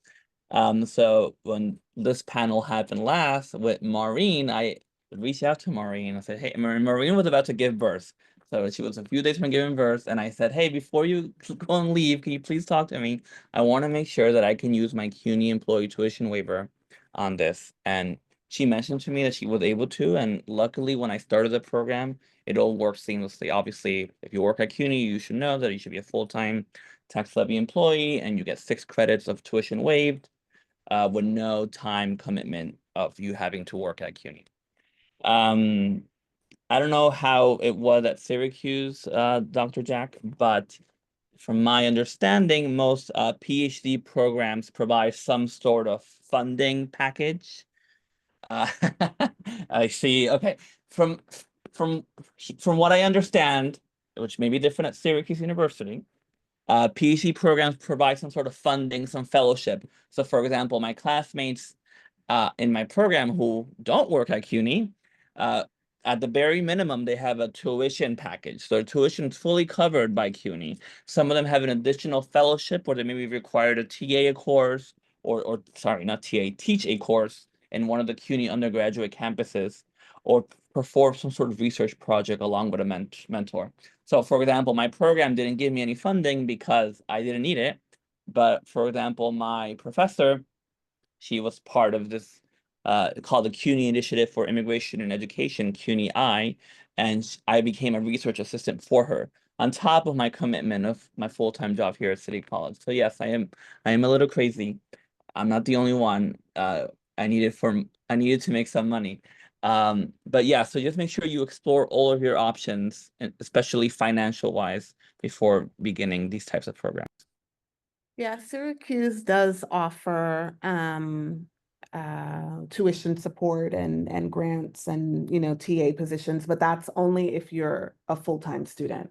So when this panel happened last with Maureen, I reached out to Maureen. I said, hey, Maureen was about to give birth. So she was a few days from giving birth. And I said, hey, before you go and leave, can you please talk to me? I want to make sure that I can use my CUNY employee tuition waiver on this. And she mentioned to me that she was able to. And luckily, when I started the program, it all worked seamlessly. Obviously, if you work at CUNY, you should know that you should be a full-time tax levy employee, and you get 6 credits of tuition waived. With no time commitment of you having to work at CUNY. I don't know how it was at Syracuse, Dr. Jack, but from my understanding, most PhD programs provide some sort of funding package. I see. Okay, from what I understand, which may be different at Syracuse University, PhD programs provide some sort of funding, some fellowship. So for example, my classmates in my program who don't work at CUNY, at the very minimum, they have a tuition package. So their tuition is fully covered by CUNY. Some of them have an additional fellowship where they may be required to TA a course, or sorry, not TA, teach a course in one of the CUNY undergraduate campuses, or perform some sort of research project along with a mentor. So for example, my program didn't give me any funding because I didn't need it. But for example, my professor, she was part of this called the CUNY Initiative for Immigration and Education, CUNY-I, and I became a research assistant for her on top of my commitment of my full-time job here at City College. So yes, I am a little crazy. I'm not the only one. I needed to make some money. But yeah, so just make sure you explore all of your options, especially financial wise, before beginning these types of programs. Yeah, Syracuse does offer tuition support and grants and, you know, TA positions, but that's only if you're a full-time student.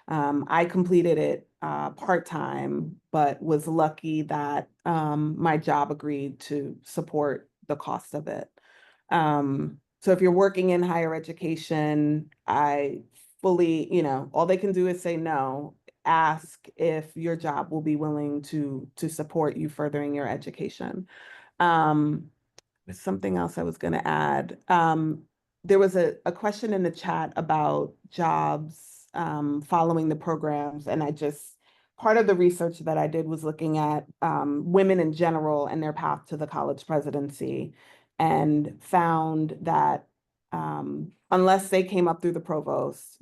I completed it part-time, but was lucky that my job agreed to support the cost of it. So if you're working in higher education, I fully, you know, all they can do is say no. Ask if your job will be willing to support you furthering your education. Something else I was going to add. There was a question in the chat about jobs following the programs, and part of the research that I did was looking at women in general and their path to the college presidency, and found that unless they came up through the provost,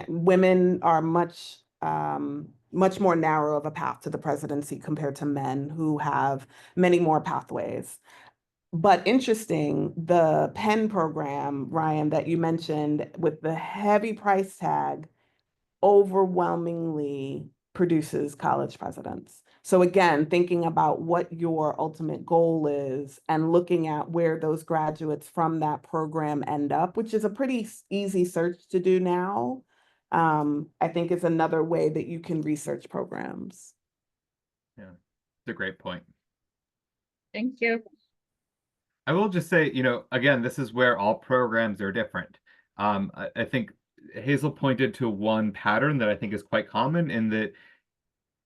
women are much more narrow of a path to the presidency compared to men who have many more pathways. But interesting, the Penn program, Ryan, that you mentioned with the heavy price tag overwhelmingly produces college presidents. So again, thinking about what your ultimate goal is and looking at where those graduates from that program end up, which is a pretty easy search to do now, I think is another way that you can research programs. Yeah, it's a great point. Thank you. I will just say, you know, again, this is where all programs are different. I think Hazel pointed to one pattern that I think is quite common, in that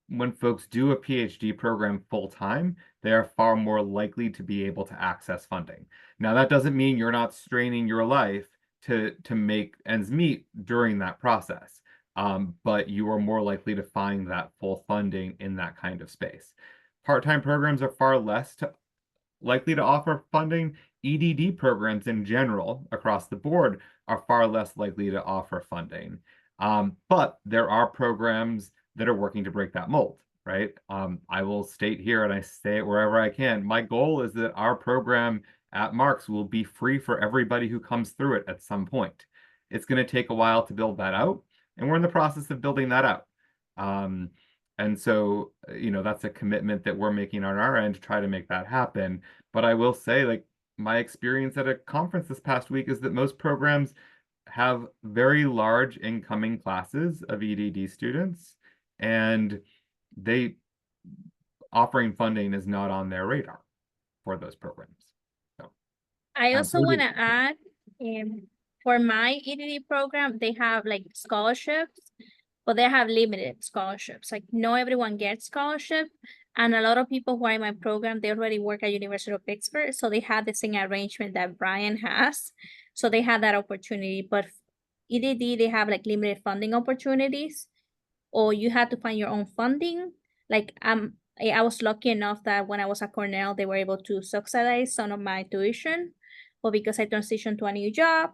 when folks do a PhD program full time, they are far more likely to be able to access funding. Now, that doesn't mean you're not straining your life to make ends meet during that process, but you are more likely to find that full funding in that kind of space. Part-time programs are far less likely to offer funding. EdD programs in general across the board are far less likely to offer funding. But there are programs that are working to break that mold, right? I will state here, and I say it wherever I can, my goal is that our program at Marxe will be free for everybody who comes through it at some point. It's going to take a while to build that out, and we're in the process of building that out. And so, you know, that's a commitment that we're making on our end to try to make that happen. But I will say, like, my experience at a conference this past week is that most programs have very large incoming classes of EdD students, and offering funding is not on their radar for those programs. So, I also want Rudy. to add, for my EdD program, they have like scholarships, but they have limited scholarships. Like not everyone gets scholarship. And a lot of people who are in my program, they already work at University of Pittsburgh. So they have the same arrangement that Brian has. So they have that opportunity. But EdD, they have like limited funding opportunities, or you have to find your own funding. Like I was lucky enough that when I was at Cornell, they were able to subsidize some of my tuition. But because I transitioned to a new job,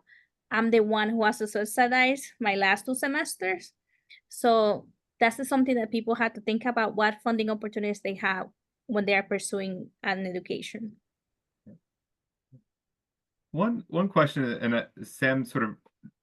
I'm the one who has to subsidize my last 2 semesters. So that's something that people have to think about, what funding opportunities they have when they are pursuing an education. One question, and Sam sort of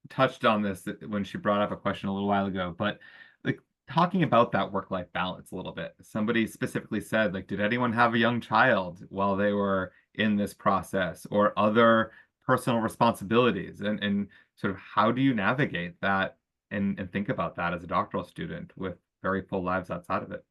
touched on this when she brought up a question a little while ago, but like talking about that work-life balance a little bit. Somebody specifically said, like, did anyone have a young child while they were in this process, or other personal responsibilities? And sort of how do you navigate that and think about that as a doctoral student with very full lives outside of it?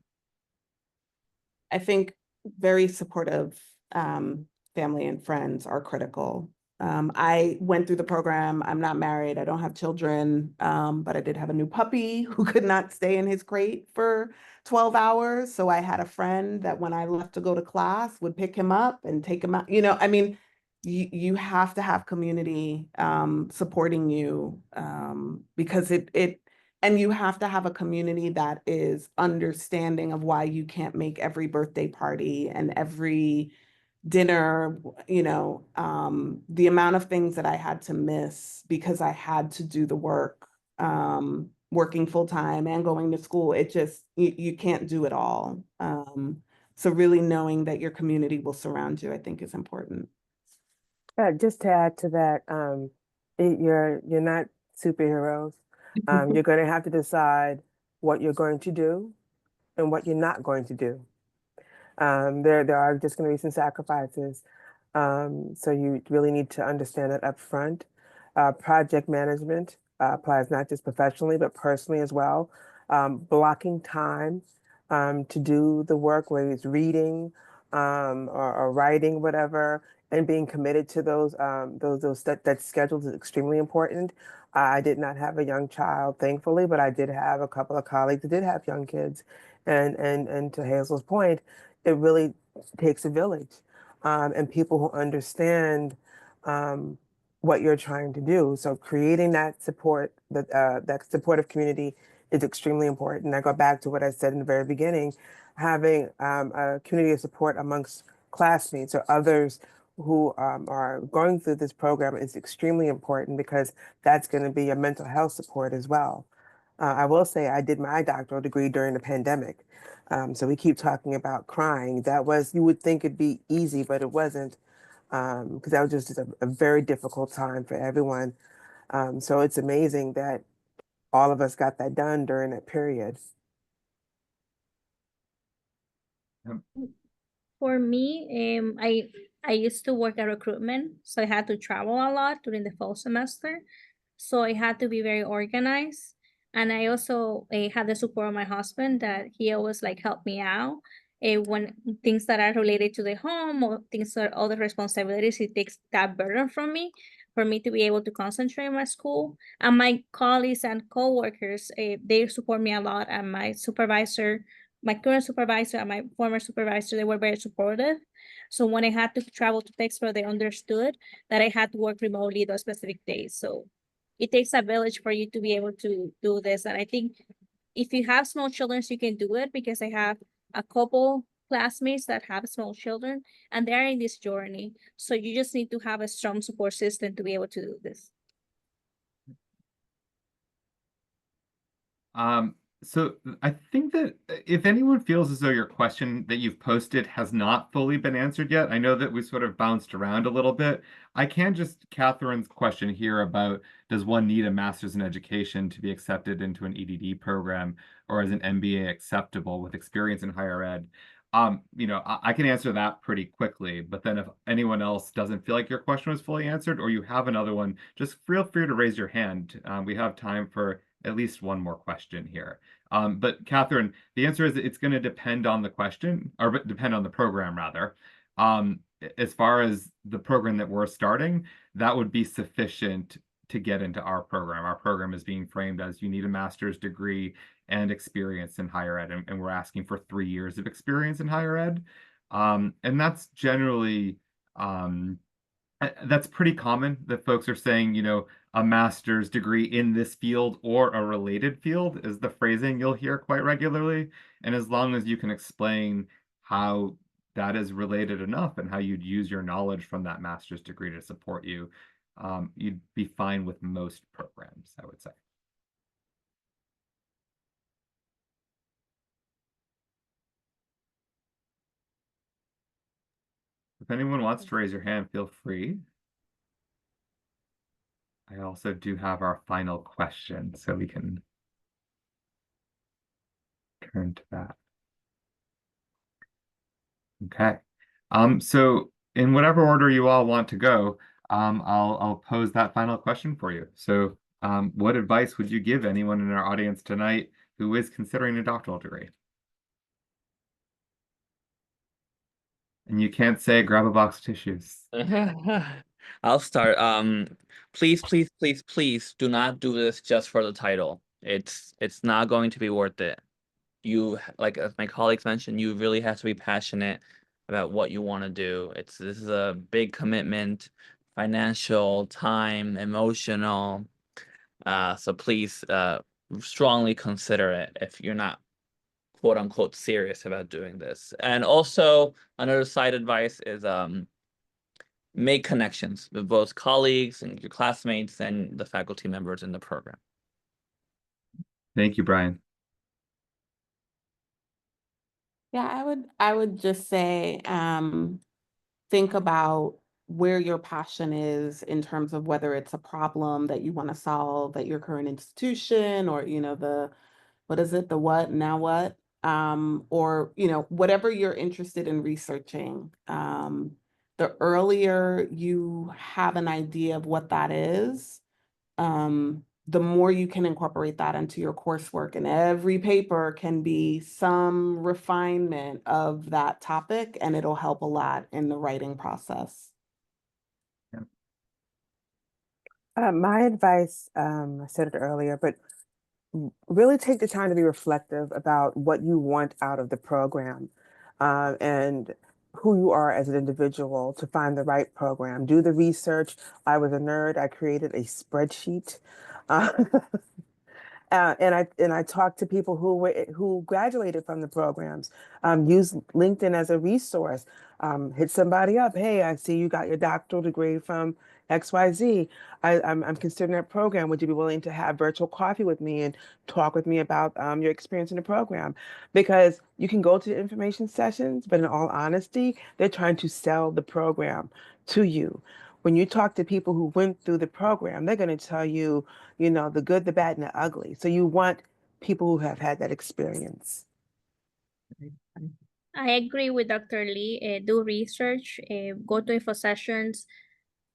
I think very supportive family and friends are critical. I went through the program. I'm not married. I don't have children, but I did have a new puppy who could not stay in his crate for 12 hours. So I had a friend that when I left to go to class would pick him up and take him out. You know, I mean, you have to have community supporting you because and you have to have a community that is understanding of why you can't make every birthday party and every dinner, you know, the amount of things that I had to miss because I had to do the work, working full time and going to school. It just, you can't do it all. So really knowing that your community will surround you, I think is important. Just to add to that, you're not superheroes. You're going to have to decide what you're going to do and what you're not going to do. There are just going to be some sacrifices. So you really need to understand that up front. Project management applies not just professionally, but personally as well. Blocking time to do the work, whether it's reading or writing, whatever, and being committed to that schedule is extremely important. I did not have a young child, thankfully, but I did have a couple of colleagues that did have young kids. And to Hazel's point, it really takes a village and people who understand um, what you're trying to do. So creating that support, that supportive community is extremely important. I go back to what I said in the very beginning, having a community of support amongst classmates or others who are going through this program is extremely important because that's going to be a mental health support as well. I will say I did my doctoral degree during the pandemic. So we keep talking about crying. You would think it'd be easy, but it wasn't, because that was just a very difficult time for everyone. So it's amazing that all of us got that done during that period. For me, I used to work at recruitment, so I had to travel a lot during the fall semester. So I had to be very organized. And I also had the support of my husband that he always like helped me out. When things that are related to the home or things that other responsibilities, he takes that burden from me for me to be able to concentrate on my school. And my colleagues and coworkers, they support me a lot. And my supervisor, my current supervisor and my former supervisor, they were very supportive. So when I had to travel to Pittsburgh, they understood that I had to work remotely those specific days. So it takes a village for you to be able to do this. And I think if you have small children, you can do it because I have a couple classmates that have small children and they're in this journey. So you just need to have a strong support system to be able to do this. So I think that if anyone feels as though your question that you've posted has not fully been answered yet, I know that we sort of bounced around a little bit. I can just, Catherine's question here about does one need a master's in education to be accepted into an EdD program, or is an MBA acceptable with experience in higher ed? I can answer that pretty quickly, but then if anyone else doesn't feel like your question was fully answered, or you have another one, just feel free to raise your hand. We have time for at least one more question here. But Catherine, the answer is it's going to depend on the question, or depend on the program rather. As far as the program that we're starting, that would be sufficient to get into our program. Our program is being framed as you need a master's degree and experience in higher ed, and we're asking for 3 years of experience in higher ed. And that's generally, that's pretty common that folks are saying, a master's degree in this field or a related field is the phrasing you'll hear quite regularly. And as long as you can explain how that is related enough and how you'd use your knowledge from that master's degree to support you, you'd be fine with most programs, I would say. If anyone wants to raise your hand, feel free. I also do have our final question, so we can turn to that. Okay. So in whatever order you all want to go, I'll pose that final question for you. So, what advice would you give anyone in our audience tonight who is considering a doctoral degree? And you can't say grab a box of tissues. I'll start. Please, please, please, please do not do this just for the title. It's not going to be worth it. You, like as my colleagues mentioned, you really have to be passionate about what you want to do. This is a big commitment, financial, time, emotional. So please strongly consider it if you're not quote unquote serious about doing this. And also another side advice is make connections with both colleagues and your classmates and the faculty members in the program. Thank you, Brian. Yeah, I would just say think about where your passion is in terms of whether it's a problem that you want to solve at your current institution, or the what now what, or whatever you're interested in researching, the earlier you have an idea of what that is, the more you can incorporate that into your coursework, and every paper can be some refinement of that topic, and it'll help a lot in the writing process. My advice, I said it earlier, but really take the time to be reflective about what you want out of the program, and who you are as an individual to find the right program. Do the research. I was a nerd. I created a spreadsheet. And I talked to people who graduated from the programs. Use LinkedIn as a resource. Hit somebody up. Hey, I see you got your doctoral degree from XYZ. I'm considering that program. Would you be willing to have virtual coffee with me and talk with me about your experience in the program? Because you can go to the information sessions, but in all honesty, they're trying to sell the program to you. When you talk to people who went through the program, they're going to tell you, the good, the bad, and the ugly. So you want people who have had that experience. I agree with Dr. Lee. Do research, go to info sessions.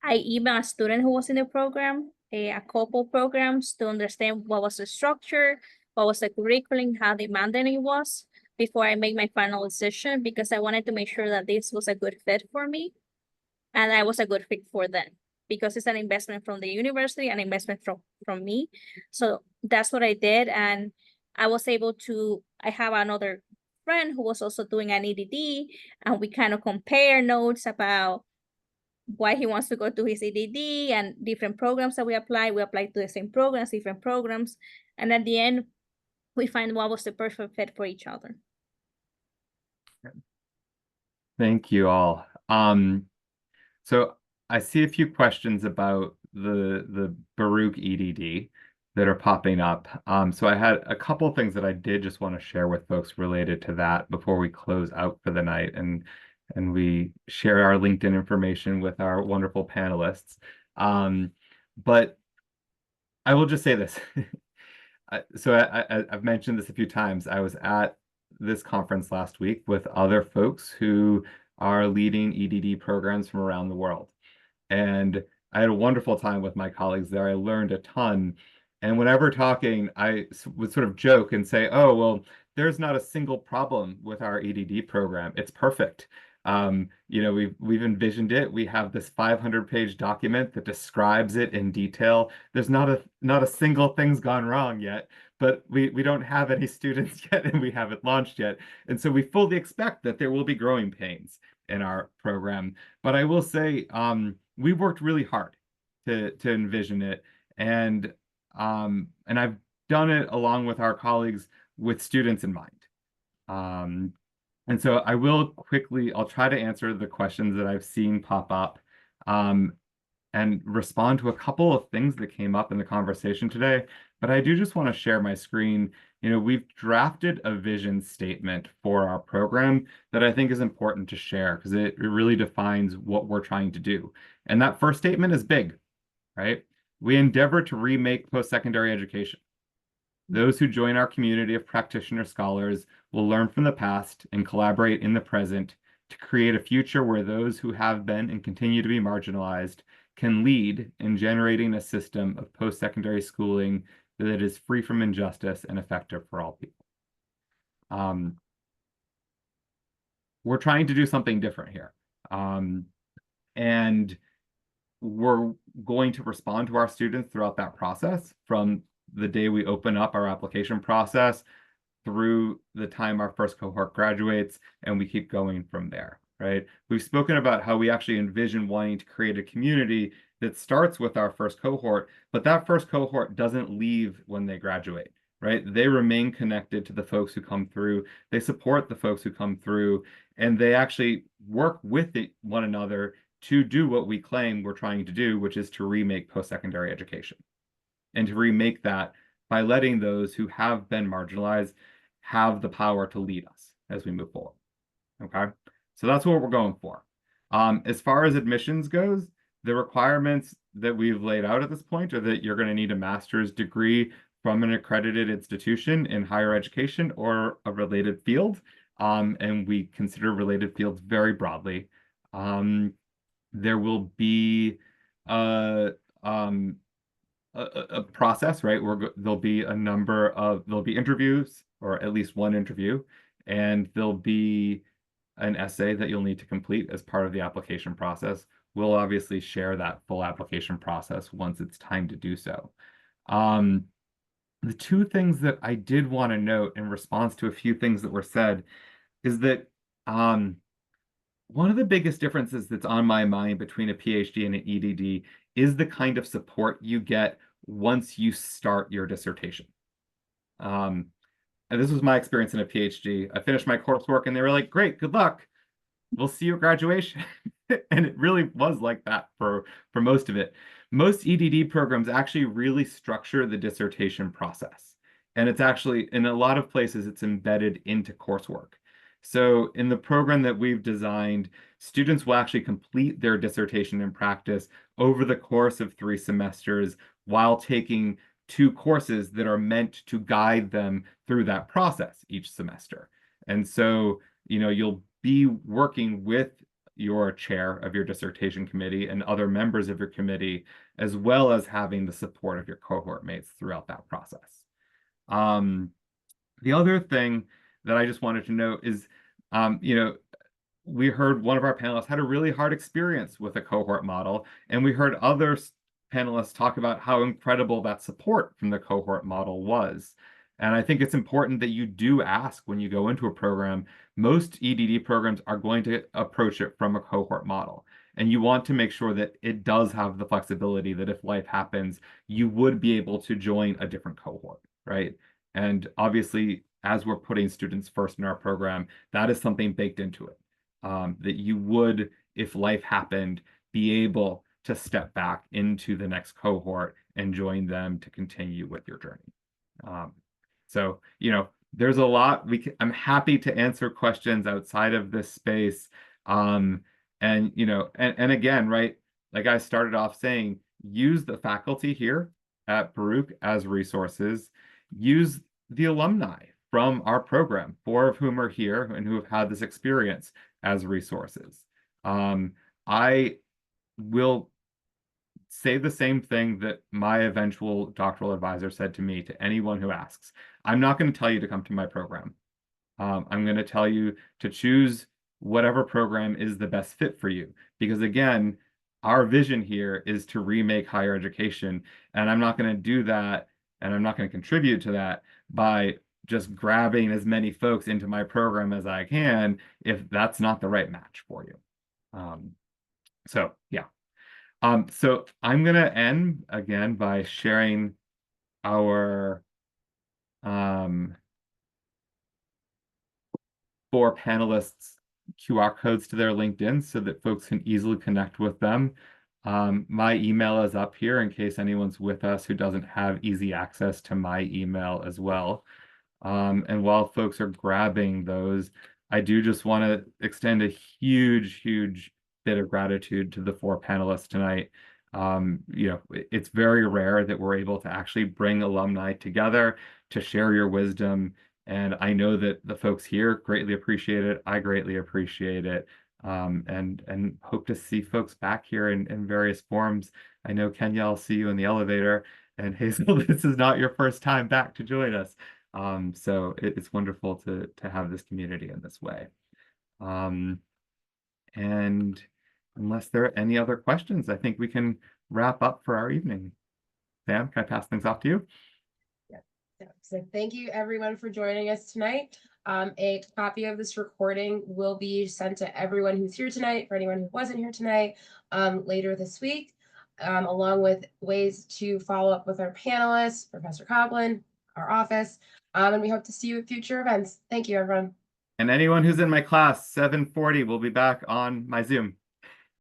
I emailed a student who was in the program, a couple programs, to understand what was the structure, what was the curriculum, how demanding it was, before I make my final decision, because I wanted to make sure that this was a good fit for me and I was a good fit for them, because it's an investment from the university, an investment from me. So that's what I did. And I was able to, I have another friend who was also doing an EdD, and we kind of compare notes about why he wants to go to his EdD and different programs that we apply. We apply to the same programs, different programs. And at the end, we find what was the perfect fit for each other. Thank you all. So I see a few questions about the Baruch EdD that are popping up. So I had a couple of things that I did just want to share with folks related to that before we close out for the night and we share our LinkedIn information with our wonderful panelists. But I will just say this. So I've mentioned this a few times. I was at this conference last week with other folks who are leading EdD programs from around the world. And I had a wonderful time with my colleagues there. I learned a ton. And whenever talking, I would sort of joke and say, oh, well, there's not a single problem with our EdD program. It's perfect. We've envisioned it. We have this 500-page document that describes it in detail. There's not a single thing's gone wrong yet, but we don't have any students yet, and we haven't launched yet. And so we fully expect that there will be growing pains in our program. But I will say, we worked really hard to envision it, and I've done it along with our colleagues with students in mind. And so I will quickly, I'll try to answer the questions that I've seen pop up, and respond to a couple of things that came up in the conversation today. But I do just want to share my screen. We've drafted a vision statement for our program that I think is important to share because it really defines what we're trying to do. And that first statement is big, right? We endeavor to remake post-secondary education. Those who join our community of practitioner scholars will learn from the past and collaborate in the present to create a future where those who have been and continue to be marginalized can lead in generating a system of post-secondary schooling that is free from injustice and effective for all people. We're trying to do something different here. And we're going to respond to our students throughout that process, from the day we open up our application process through the time our first cohort graduates, and we keep going from there, right? We've spoken about how we actually envision wanting to create a community that starts with our first cohort, but that first cohort doesn't leave when they graduate, right? They remain connected to the folks who come through, they support the folks who come through, and they actually work with one another to do what we claim we're trying to do, which is to remake post-secondary education. And to remake that by letting those who have been marginalized have the power to lead us as we move forward. Okay, so that's what we're going for. As far as admissions goes, the requirements that we've laid out at this point are that you're going to need a master's degree from an accredited institution in higher education or a related field. And we consider related fields very broadly. there will be a process, right? There'll be there'll be interviews, or at least one interview, and there'll be an essay that you'll need to complete as part of the application process. We'll obviously share that full application process once it's time to do so. The two things that I did want to note in response to a few things that were said is that one of the biggest differences that's on my mind between a PhD and an EdD is the kind of support you get once you start your dissertation. And this was my experience in a PhD. I finished my coursework and they were like, great, good luck. We'll see you at graduation. And it really was like that for most of it. Most EdD programs actually really structure the dissertation process. And it's actually, in a lot of places, it's embedded into coursework. So in the program that we've designed, students will actually complete their dissertation in practice over the course of 3 semesters while taking 2 courses that are meant to guide them through that process each semester. And so, you'll be working with your chair of your dissertation committee and other members of your committee, as well as having the support of your cohort mates throughout that process. The other thing that I just wanted to note is, we heard one of our panelists had a really hard experience with a cohort model, and we heard other panelists talk about how incredible that support from the cohort model was. And I think it's important that you do ask when you go into a program. Most EdD programs are going to approach it from a cohort model. And you want to make sure that it does have the flexibility that if life happens, you would be able to join a different cohort, right? And obviously, as we're putting students first in our program, that is something baked into it. That you would, if life happened, be able to step back into the next cohort and join them to continue with your journey. So, there's a lot. I'm happy to answer questions outside of this space. And again, right, like I started off saying, use the faculty here at Baruch as resources. Use the alumni from our program, 4 of whom are here and who have had this experience, as resources. I will say the same thing that my eventual doctoral advisor said to me, to anyone who asks. I'm not going to tell you to come to my program. I'm going to tell you to choose whatever program is the best fit for you. Because again, our vision here is to remake higher education. And I'm not going to do that, and I'm not going to contribute to that by just grabbing as many folks into my program as I can if that's not the right match for you. So yeah. So I'm going to end again by sharing our 4 panelists' QR codes to their LinkedIn so that folks can easily connect with them. My email is up here in case anyone's with us who doesn't have easy access to my email as well. And while folks are grabbing those, I do just want to extend a huge, huge bit of gratitude to the 4 panelists tonight. It's very rare that we're able to actually bring alumni together to share your wisdom. And I know that the folks here greatly appreciate it. I greatly appreciate it. And hope to see folks back here in various forms. I know, Kenya, I'll see you in the elevator. And Hazel, this is not your first time back to join us. So it's wonderful to have this community in this way. And unless there are any other questions, I think we can wrap up for our evening. Sam, can I pass things off to you? Yeah. So thank you everyone for joining us tonight. A copy of this recording will be sent to everyone who's here tonight, for anyone who wasn't here tonight, later this week, along with ways to follow up with our panelists, Professor Coughlan, our office, and we hope to see you at future events. Thank you, everyone. And anyone who's in my class, 7:40, will be back on my Zoom.